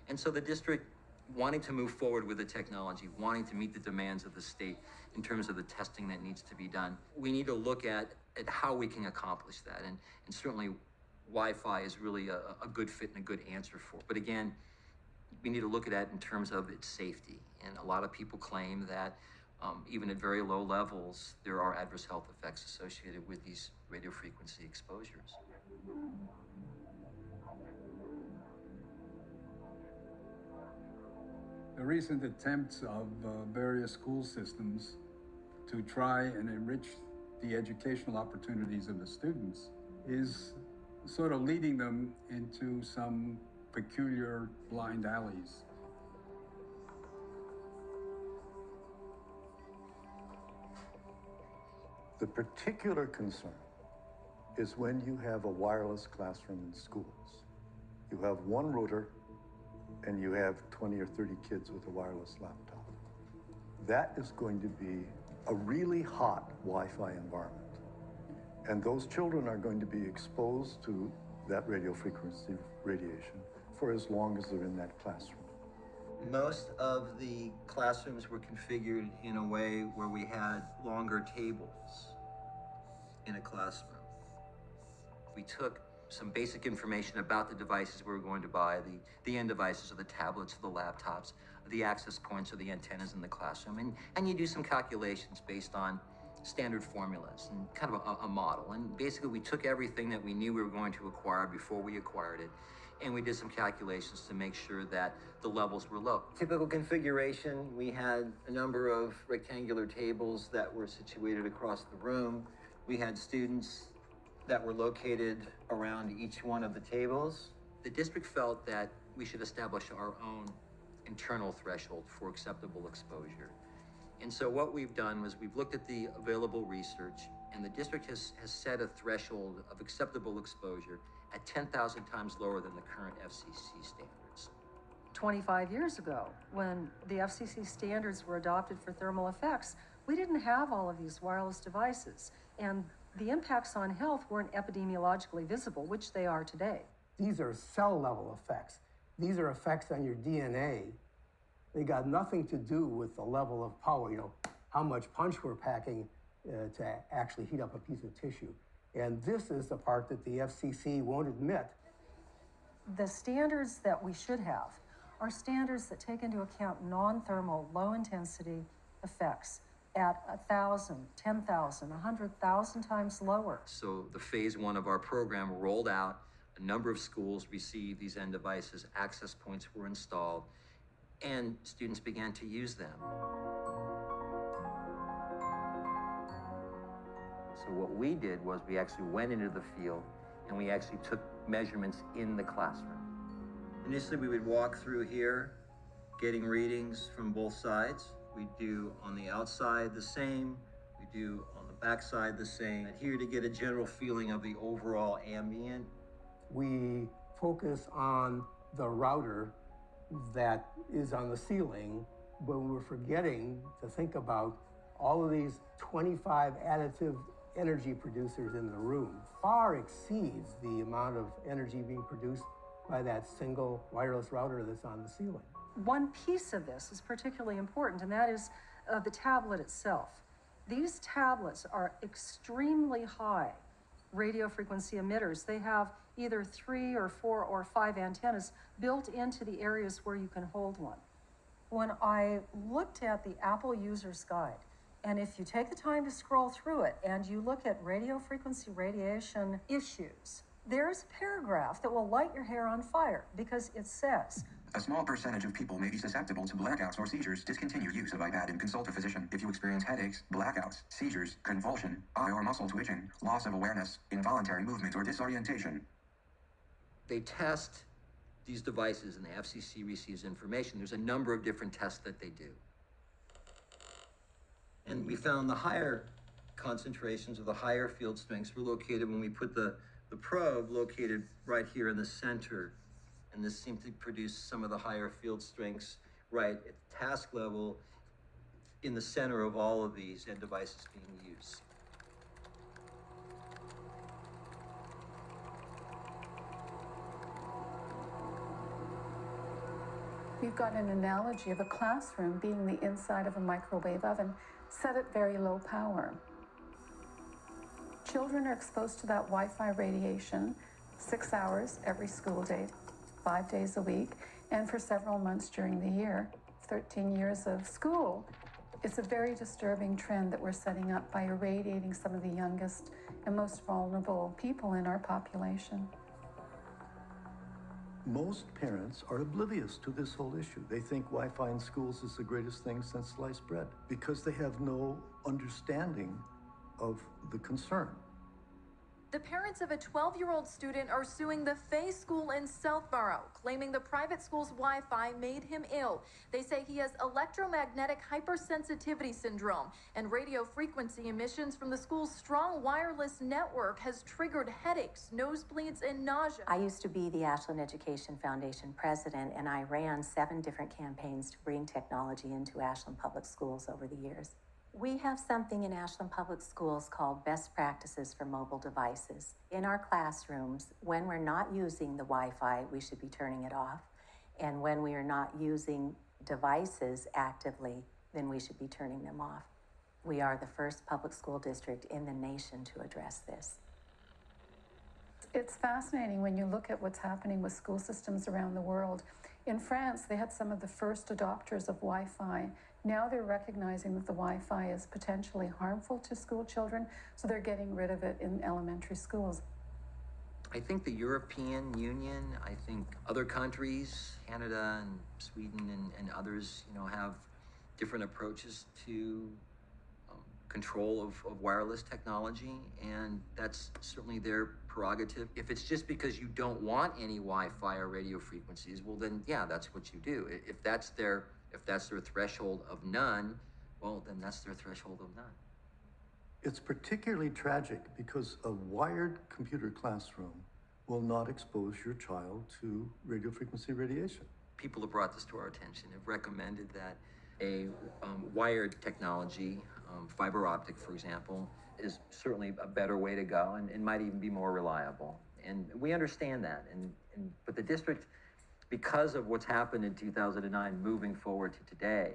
And so the district, wanting to move forward with the technology, wanting to meet the demands of the state in terms of the testing that needs to be done, we need to look at how we can accomplish that. And certainly Wi-Fi is really a good fit and a good answer for it. But again, we need to look at that in terms of its safety. And a lot of people claim that even at very low levels, there are adverse health effects associated with these radio frequency exposures. The recent attempts of various school systems to try and enrich the educational opportunities of the students is sort of leading them into some peculiar blind alleys. The particular concern is when you have a wireless classroom in schools. You have one router and you have 20 or 30 kids with a wireless laptop. That is going to be a really hot Wi-Fi environment. And those children are going to be exposed to that radio frequency radiation for as long as they're in that classroom. Most of the classrooms were configured in a way where we had longer tables in a classroom. We took some basic information about the devices we were going to buy, the end devices or the tablets or the laptops, the access points or the antennas in the classroom, and you do some calculations based on standard formulas and kind of a model. And basically we took everything that we knew we were going to acquire before we acquired it, and we did some calculations to make sure that the levels were low. Typical configuration, we had a number of rectangular tables that were situated across the room. We had students that were located around each one of the tables. The district felt that we should establish our own internal threshold for acceptable exposure. And so what we've done was we've looked at the available research, and the district has set a threshold of acceptable exposure at 10,000 times lower than the current FCC standards. 25 years ago, when the FCC standards were adopted for thermal effects, we didn't have all of these wireless devices, and the impacts on health weren't epidemiologically visible, which they are today. These are cell-level effects. These are effects on your DNA. They got nothing to do with the level of power, how much punch we're packing to actually heat up a piece of tissue. And this is the part that the FCC won't admit. The standards that we should have are standards that take into account non-thermal, low-intensity effects at 1,000, 10,000, 100,000 times lower. So the phase one of our program rolled out. A number of schools received these end devices, access points were installed, and students began to use them. So what we did was we actually went into the field and we actually took measurements in the classroom. Initially, we would walk through here, getting readings from both sides. We do on the outside the same, we do on the back side the same. Here to get a general feeling of the overall ambient. We focus on the router that is on the ceiling, but we're forgetting to think about all of these 25 additive energy producers in the room. Far exceeds the amount of energy being produced by that single wireless router that's on the ceiling. One piece of this is particularly important, and that is the tablet itself. These tablets are extremely high radio frequency emitters. They have either 3 or 4 or 5 antennas built into the areas where you can hold one. When I looked at the Apple User's Guide, and if you take the time to scroll through it and you look at radio frequency radiation issues, there's a paragraph that will light your hair on fire because it says, a small percentage of people may be susceptible to blackouts or seizures. Discontinue use of iPad and consult a physician if you experience headaches, blackouts, seizures, convulsion, eye or muscle twitching, loss of awareness, involuntary movement, or disorientation. They test these devices and the FCC receives information. There's a number of different tests that they do. And we found the higher concentrations of the higher field strengths were located when we put the probe located right here in the center. And this seemed to produce some of the higher field strengths right at the task level in the center of all of these end devices being used. We've got an analogy of a classroom being the inside of a microwave oven set at very low power. Children are exposed to that Wi-Fi radiation 6 hours every school day, 5 days a week, and for several months during the year. 13 years of school. It's a very disturbing trend that we're setting up by irradiating some of the youngest and most vulnerable people in our population. Most parents are oblivious to this whole issue. They think Wi-Fi in schools is the greatest thing since sliced bread because they have no understanding of the concern. The parents of a 12-year-old student are suing the Fay School in Southborough, claiming the private school's Wi-Fi made him ill. They say he has electromagnetic hypersensitivity syndrome, and radio frequency emissions from the school's strong wireless network has triggered headaches, nosebleeds, and nausea. I used to be the Ashland Education Foundation president, and I ran 7 different campaigns to bring technology into Ashland Public Schools over the years. We have something in Ashland Public Schools called Best Practices for Mobile Devices. In our classrooms, when we're not using the Wi-Fi, we should be turning it off. And when we are not using devices actively, then we should be turning them off. We are the first public school district in the nation to address this. It's fascinating when you look at what's happening with school systems around the world. In France, they had some of the first adopters of Wi-Fi. Now they're recognizing that the Wi-Fi is potentially harmful to school children, so they're getting rid of it in elementary schools. I think the European Union, I think other countries, Canada and Sweden and others, have different approaches to control of wireless technology, and that's certainly their prerogative. If it's just because you don't want any Wi-Fi or radio frequencies, well then, yeah, that's what you do. If that's their threshold of none, well, then that's their threshold of none. It's particularly tragic because a wired computer classroom will not expose your child to radio frequency radiation. People have brought this to our attention, have recommended that a wired technology, fiber optic, for example, is certainly a better way to go and might even be more reliable. And we understand that. But the district, because of what's happened in 2009 moving forward to today,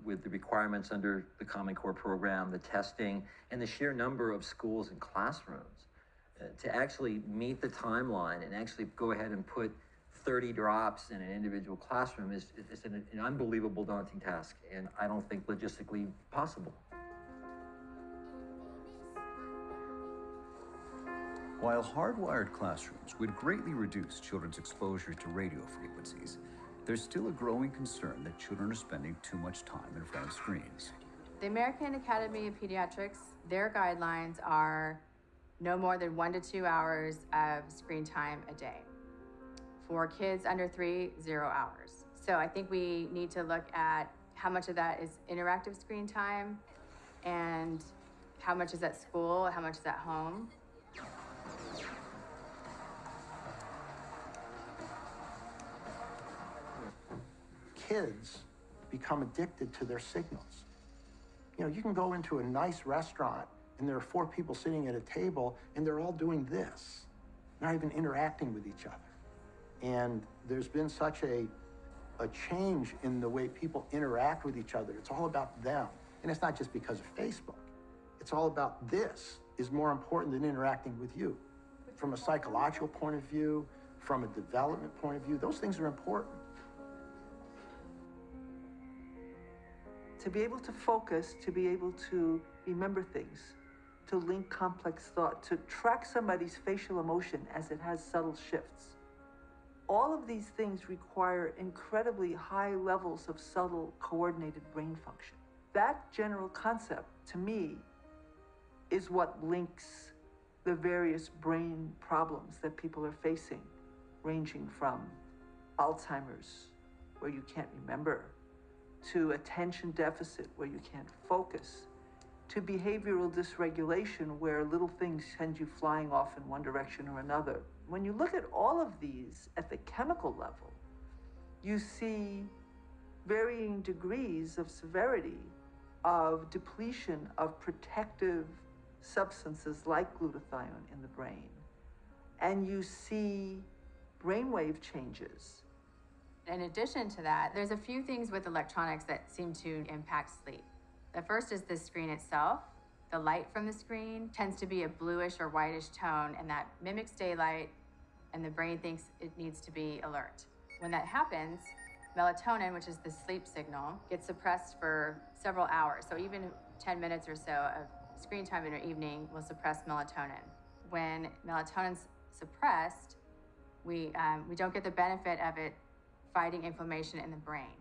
with the requirements under the Common Core program, the testing, and the sheer number of schools and classrooms, to actually meet the timeline and actually go ahead and put 30 drops in an individual classroom is an unbelievable daunting task, and I don't think logistically possible. While hardwired classrooms would greatly reduce children's exposure to radio frequencies, there's still a growing concern that children are spending too much time in front of screens. The American Academy of Pediatrics, their guidelines are no more than 1 to 2 hours of screen time a day. For kids under 3, 0 hours. So I think we need to look at how much of that is interactive screen time and how much is at school, how much is at home. Kids become addicted to their signals. You can go into a nice restaurant and there are 4 people sitting at a table and they're all doing this, not even interacting with each other. And there's been such a change in the way people interact with each other. It's all about them. And it's not just because of Facebook. It's all about this is more important than interacting with you. From a psychological point of view, from a development point of view, those things are important. To be able to focus, to be able to remember things, to link complex thought, to track somebody's facial emotion as it has subtle shifts. All of these things require incredibly high levels of subtle, coordinated brain function. That general concept, to me, is what links the various brain problems that people are facing, ranging from Alzheimer's, where you can't remember, to attention deficit, where you can't focus, to behavioral dysregulation, where little things send you flying off in one direction or another. When you look at all of these at the chemical level, you see varying degrees of severity of depletion of protective substances like glutathione in the brain. And you see brainwave changes. In addition to that, there's a few things with electronics that seem to impact sleep. The first is the screen itself. The light from the screen tends to be a bluish or whitish tone, and that mimics daylight, and the brain thinks it needs to be alert. When that happens, melatonin, which is the sleep signal, gets suppressed for several hours. So even 10 minutes or so of screen time in the evening will suppress melatonin. When melatonin's suppressed, we don't get the benefit of it fighting inflammation in the brain.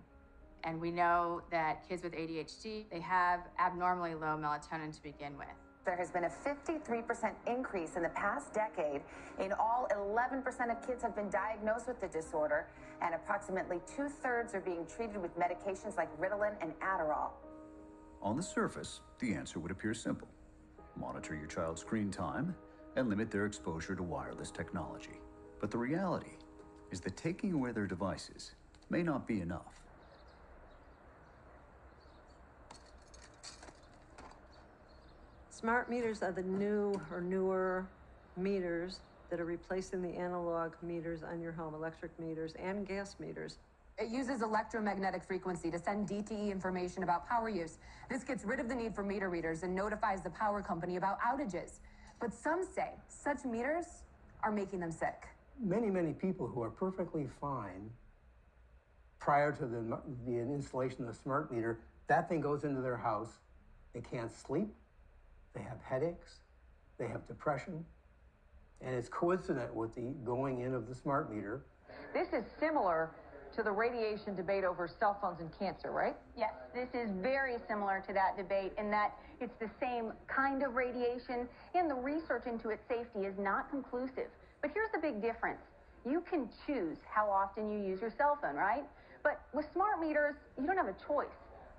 And we know that kids with ADHD, they have abnormally low melatonin to begin with. there has been a 53% increase in the past decade. In all, 11% of kids have been diagnosed with the disorder, and approximately 2/3 are being treated with medications like Ritalin and Adderall. On the surface, the answer would appear simple. Monitor your child's screen time and limit their exposure to wireless technology. But the reality is that taking away their devices may not be enough. Smart meters are the new or newer meters that are replacing the analog meters on your home, electric meters and gas meters. It uses electromagnetic frequency to send DTE information about power use. This gets rid of the need for meter readers and notifies the power company about outages. But some say such meters are making them sick. Many people who are perfectly fine prior to the installation of the smart meter, that thing goes into their house. They can't sleep. They have headaches, they have depression, and it's coincident with the going in of the smart meter. This is similar to the radiation debate over cell phones and cancer, right? Yes, this is very similar to that debate in that it's the same kind of radiation, and the research into its safety is not conclusive. But here's the big difference. You can choose how often you use your cell phone, right? But with smart meters, you don't have a choice.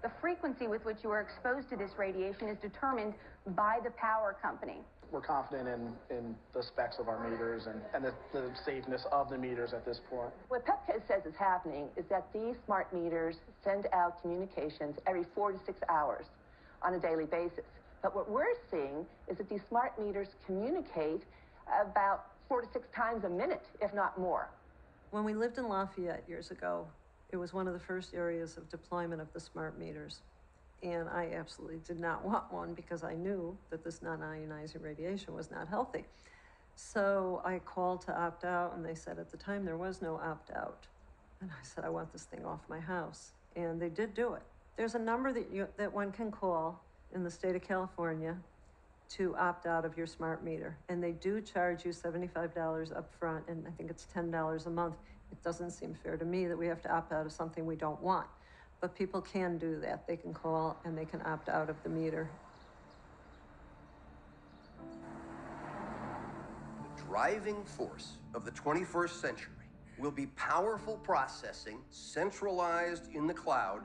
The frequency with which you are exposed to this radiation is determined by the power company. We're confident in the specs of our meters and the safeness of the meters at this point. What PEPCA says is happening is that these smart meters send out communications every 4 to 6 hours on a daily basis. But what we're seeing is that these smart meters communicate about 4 to 6 times a minute, if not more. When we lived in Lafayette years ago, it was one of the first areas of deployment of the smart meters. And I absolutely did not want one because I knew that this non-ionizing radiation was not healthy. So I called to opt out, and they said at the time there was no opt-out. And I said, I want this thing off my house. And they did do it. There's a number that one can call in the state of California to opt out of your smart meter. And they do charge you $75 up front, and I think it's $10 a month. It doesn't seem fair to me that we have to opt out of something we don't want. But people can do that. They can call and they can opt out of the meter. The driving force of the 21st century will be powerful processing centralized in the cloud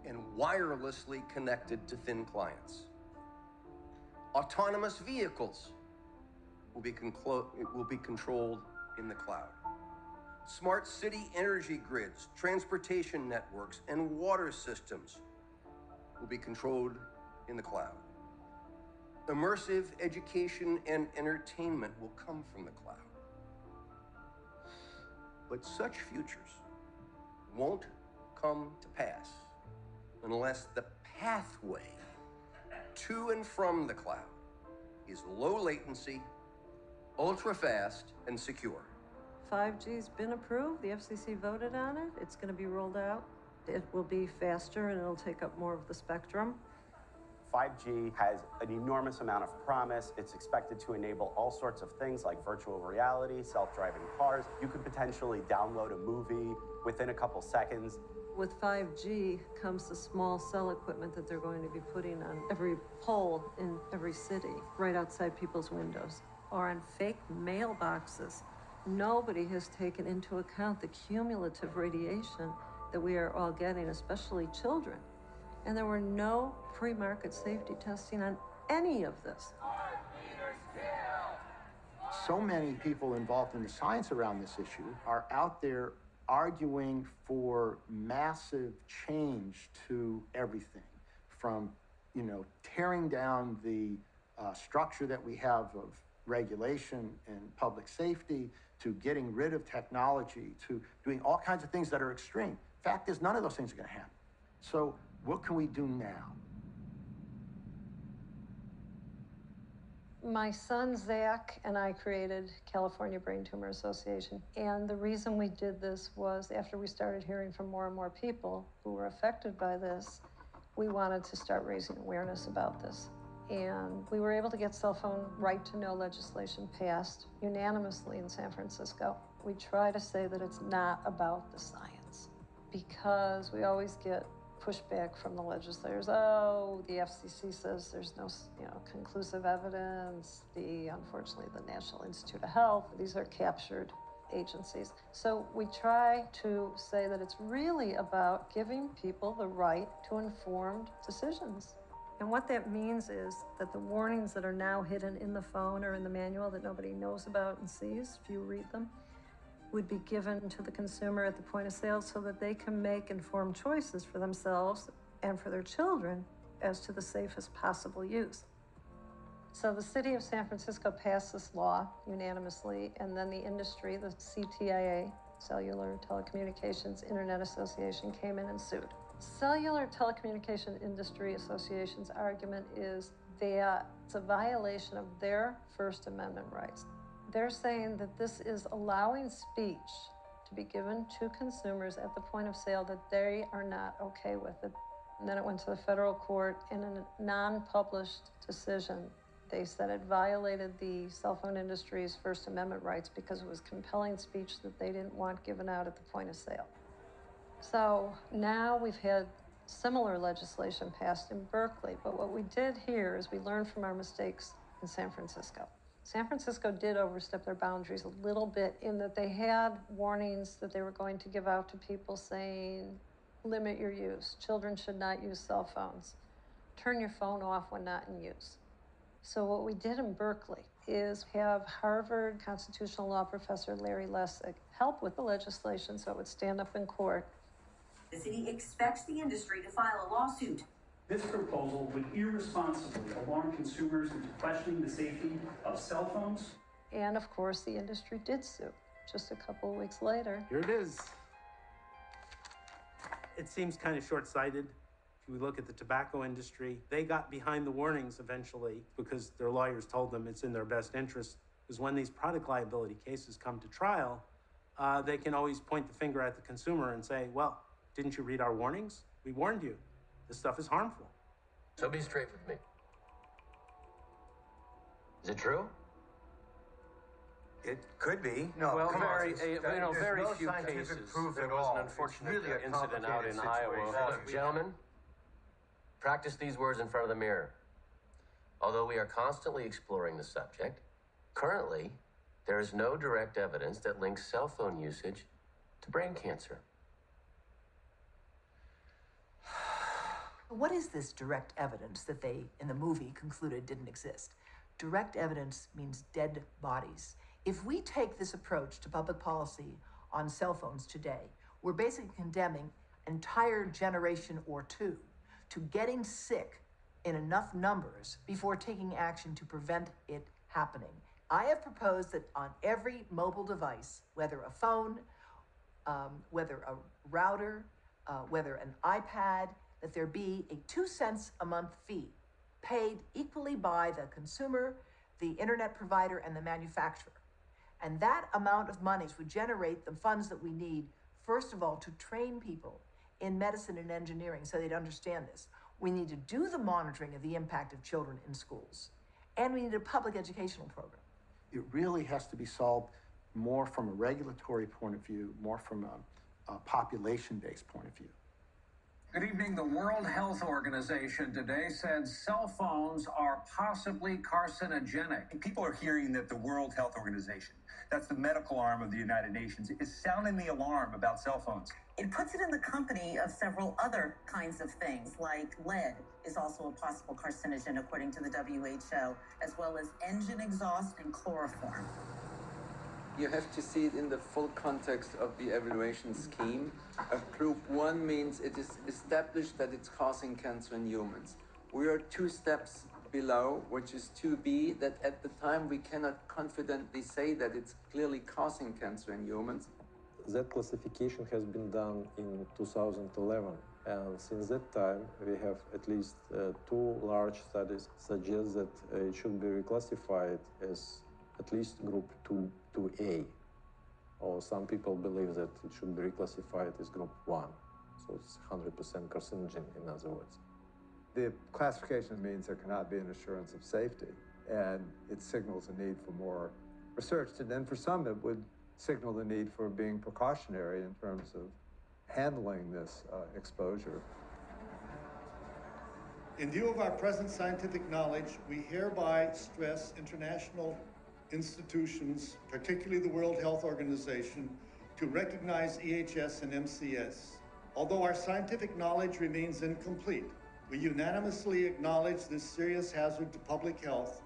and wirelessly connected to thin clients. Autonomous vehicles will be controlled in the cloud. Smart city energy grids, transportation networks, and water systems will be controlled in the cloud. Immersive education and entertainment will come from the cloud. But such futures won't come to pass unless the pathway to and from the cloud is low latency, ultra fast, and secure. 5G's been approved. The FCC voted on it. It's going to be rolled out. It will be faster and it'll take up more of the spectrum. 5G has an enormous amount of promise. It's expected to enable all sorts of things like virtual reality, self-driving cars. You could potentially download a movie within a couple seconds. With 5G comes the small cell equipment that they're going to be putting on every pole in every city, right outside people's windows, or on fake mailboxes. Nobody has taken into account the cumulative radiation that we are all getting, especially children. And there were no pre-market safety testing on any of this. So many people involved in the science around this issue are out there arguing for massive change to everything, from, tearing down the structure that we have of regulation and public safety, to getting rid of technology, to doing all kinds of things that are extreme. Fact is, none of those things are going to happen. So what can we do now? My son, Zach, and I created California Brain Tumor Association. And the reason we did this was after we started hearing from more and more people who were affected by this, we wanted to start raising awareness about this. And we were able to get cell phone right-to-know legislation passed unanimously in San Francisco. We try to say that it's not about the science, because we always get pushback from the legislators. Oh, the FCC says there's no, conclusive evidence. Unfortunately, the National Institute of Health, these are captured agencies. So we try to say that it's really about giving people the right to informed decisions. And what that means is that the warnings that are now hidden in the phone or in the manual that nobody knows about and sees, if you read them, would be given to the consumer at the point of sale so that they can make informed choices for themselves and for their children as to the safest possible use. So the city of San Francisco passed this law unanimously, and then the industry, the CTIA, Cellular Telecommunications Internet Association, came in and sued. Cellular Telecommunication Industry Association's argument is that it's a violation of their First Amendment rights. They're saying that this is allowing speech to be given to consumers at the point of sale that they are not okay with it. And then it went to the federal court in a non-published decision. They said it violated the cell phone industry's First Amendment rights because it was compelling speech that they didn't want given out at the point of sale. So now we've had similar legislation passed in Berkeley, but what we did here is we learned from our mistakes in San Francisco. San Francisco did overstep their boundaries a little bit in that they had warnings that they were going to give out to people saying, limit your use. Children should not use cell phones. Turn your phone off when not in use. So what we did in Berkeley is have Harvard constitutional law professor Larry Lessig help with the legislation so it would stand up in court. The city expects the industry to file a lawsuit. This proposal would irresponsibly alarm consumers into questioning the safety of cell phones. And of course, the industry did sue just a couple of weeks later. Here it is. It seems kind of short-sighted. If we look at the tobacco industry, they got behind the warnings eventually because their lawyers told them it's in their best interest. Because when these product liability cases come to trial, they can always point the finger at the consumer and say, well, didn't you read our warnings? We warned you. This stuff is harmful. So be straight with me. Is it true? It could be. No, well, very few cases. Proof There at was all. an unfortunate It's really a incident out in Iowa. situation. Gentlemen, practice these words in front of the mirror. Although we are constantly exploring the subject, currently, there is no direct evidence that links cell phone usage to brain cancer. What is this direct evidence that they, in the movie, concluded didn't exist? Direct evidence means dead bodies. If we take this approach to public policy on cell phones today, we're basically condemning an entire generation or two to getting sick in enough numbers before taking action to prevent it happening. I have proposed that on every mobile device, whether a phone, whether a router, whether an iPad, that there be a 2 cents a month fee paid equally by the consumer, the internet provider, and the manufacturer. And that amount of monies would generate the funds that we need, first of all, to train people in medicine and engineering so they'd understand this. We need to do the monitoring of the impact of children in schools. And we need a public educational program. It really has to be solved more from a regulatory point of view, more from a population-based point of view. Good evening. The World Health Organization today said cell phones are possibly carcinogenic. People are hearing that the World Health Organization, that's the medical arm of the United Nations, is sounding the alarm about cell phones. It puts it in the company of several other kinds of things, like lead is also a possible carcinogen, according to the WHO, as well as engine exhaust and chloroform. You have to see it in the full context of the evaluation scheme. Group 1 means it is established that it's causing cancer in humans. We are 2 steps below, which is 2B, that at the time we cannot confidently say that it's clearly causing cancer in humans. That classification has been done in 2011, and since that time we have at least 2 large studies suggest that it should be reclassified as at least group 2A, or some people believe that it should be reclassified as group 1, so it's 100% carcinogen, in other words. The classification means there cannot be an assurance of safety, and it signals a need for more research. And then for some, it would signal the need for being precautionary in terms of handling this exposure. In view of our present scientific knowledge, we hereby stress international institutions, particularly the World Health Organization, to recognize EHS and MCS. Although our scientific knowledge remains incomplete, we unanimously acknowledge this serious hazard to public health,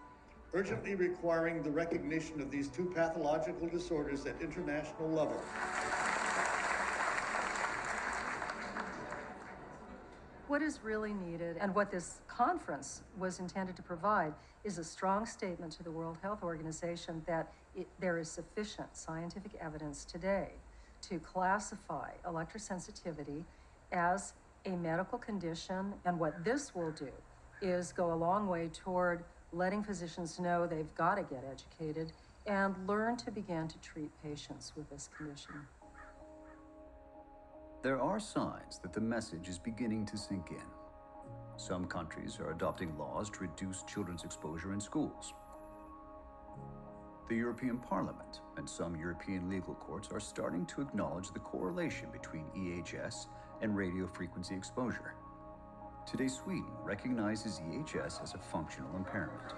urgently requiring the recognition of these two pathological disorders at international level. What is really needed, and what this conference was intended to provide, is a strong statement to the World Health Organization that there is sufficient scientific evidence today to classify electrosensitivity as a medical condition. And what this will do is go a long way toward letting physicians know they've got to get educated and learn to begin to treat patients with this condition. There are signs that the message is beginning to sink in. Some countries are adopting laws to reduce children's exposure in schools. The European Parliament and some European legal courts are starting to acknowledge the correlation between EHS and radio frequency exposure. Today, Sweden recognizes EHS as a functional impairment.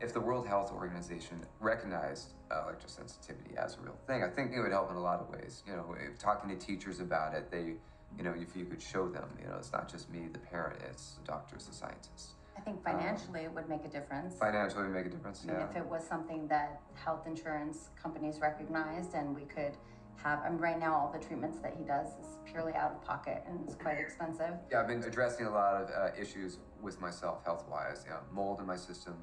If the World Health Organization recognized electrosensitivity as a real thing, I think it would help in a lot of ways. You know, if talking to teachers about it, they, you know, if you could show them, you know, it's not just me, the parent, it's the doctors, the scientists. I think financially it would make a difference. Financially it would make a difference, I mean, if it was something that health insurance companies recognized and we could have, I mean, right now all the treatments that he does is purely out of pocket and it's quite expensive. Yeah, I've been addressing a lot of issues with myself health-wise, you know, mold in my system,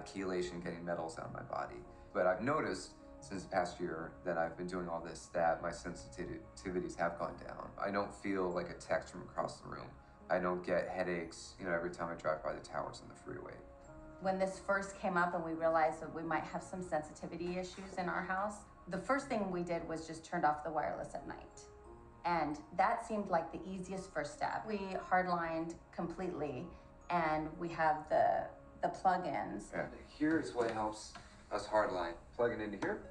chelation, getting metals out of my body. But I've noticed since the past year that I've been doing all this that my sensitivities have gone down. I don't feel like a text from across the room. I don't get headaches, you know, every time I drive by the towers on the freeway. When this first came up and we realized that we might have some sensitivity issues in our house, the first thing we did was just turned off the wireless at night. And that seemed like the easiest first step. We hardlined completely and we have the plugins. Yeah. Here's what helps us hardline. Plug it into here.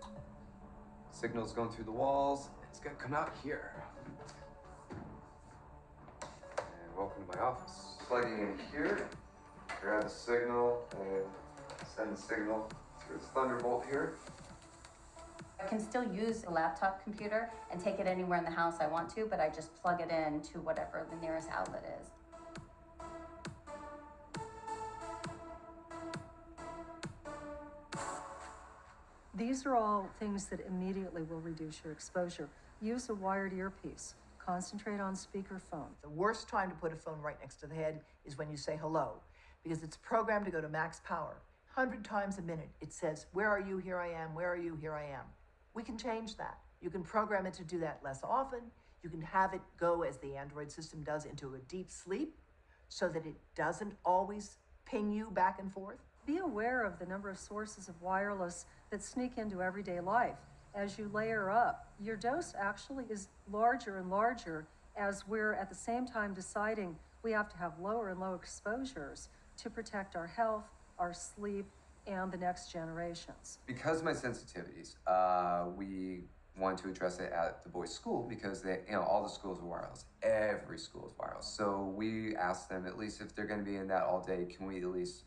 Signal's going through the walls. It's gonna come out here. And welcome to my office. Plugging in here, grab the signal and send the signal through this Thunderbolt here. I can still use a laptop computer and take it anywhere in the house I want to, but I just plug it in to whatever the nearest outlet is. These are all things that immediately will reduce your exposure. Use a wired earpiece. Concentrate on speakerphone. The worst time to put a phone right next to the head is when you say hello, because it's programmed to go to max power. 100 times a minute, it says, where are you? Here I am. Where are you? Here I am. We can change that. You can program it to do that less often. You can have it go, as the Android system does, into a deep sleep so that it doesn't always ping you back and forth. Be aware of the number of sources of wireless that sneak into everyday life. As you layer up, your dose actually is larger and larger as we're at the same time deciding we have to have lower and lower exposures to protect our health, our sleep, and the next generations. Because of my sensitivities, we want to address it at the boys' school because they, you know, all the schools are wireless. Every school is wireless. So we asked them, at least if they're going to be in that all day, can we at least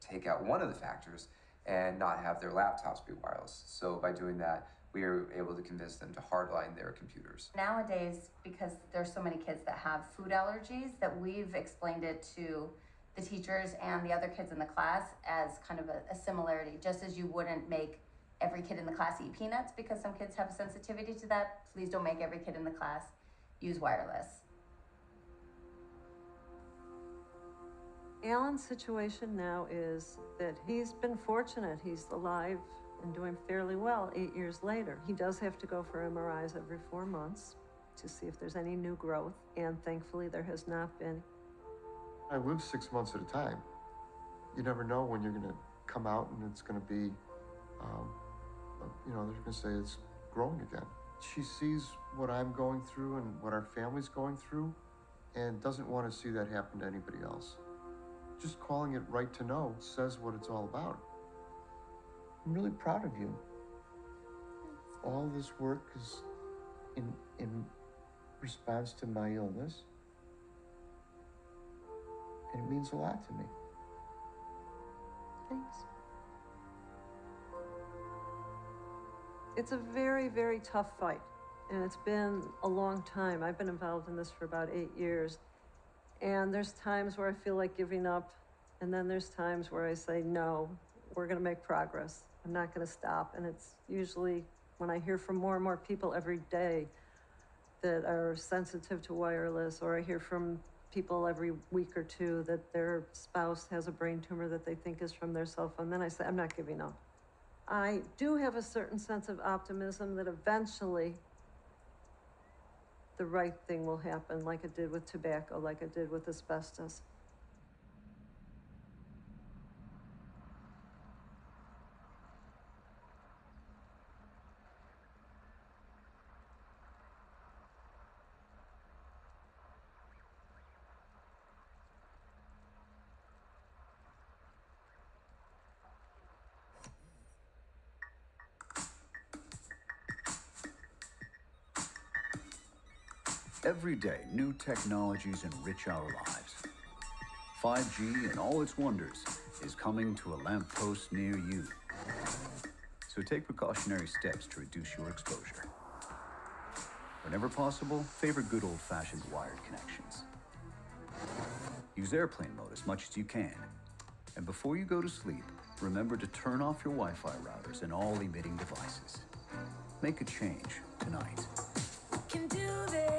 take out one of the factors and not have their laptops be wireless? So by doing that, we are able to convince them to hardline their computers. Nowadays, because there's so many kids that have food allergies, that we've explained it to the teachers and the other kids in the class as kind of a similarity. Just as you wouldn't make every kid in the class eat peanuts because some kids have a sensitivity to that, please don't make every kid in the class use wireless. Alan's situation now is that he's been fortunate. He's alive and doing fairly well 8 years later. He does have to go for MRIs every 4 months to see if there's any new growth, and thankfully there has not been. I live 6 months at a time. You never know when you're gonna come out and it's gonna be, you know, they're gonna say it's growing again. She sees what I'm going through and what our family's going through and doesn't want to see that happen to anybody else. Just calling it Right to Know says what it's all about. I'm really proud of you. All this work is in response to my illness. and it means a lot to me. Thanks. It's a very, very tough fight, and it's been a long time. I've been involved in this for about 8 years, and there's times where I feel like giving up, and then there's times where I say, no, we're going to make progress. I'm not going to stop, and it's usually when I hear from more and more people every day that are sensitive to wireless, or I hear from people every week or two that their spouse has a brain tumor that they think is from their cell phone, then I say, I'm not giving up. I do have a certain sense of optimism that eventually the right thing will happen, like it did with tobacco, like it did with asbestos. Every day, new technologies enrich our lives. 5G and all its wonders is coming to a lamppost near you. So take precautionary steps to reduce your exposure. Whenever possible, favor good old-fashioned wired connections. Use airplane mode as much as you can. And before you go to sleep, remember to turn off your Wi-Fi routers and all emitting devices. Make a change tonight. Can do this.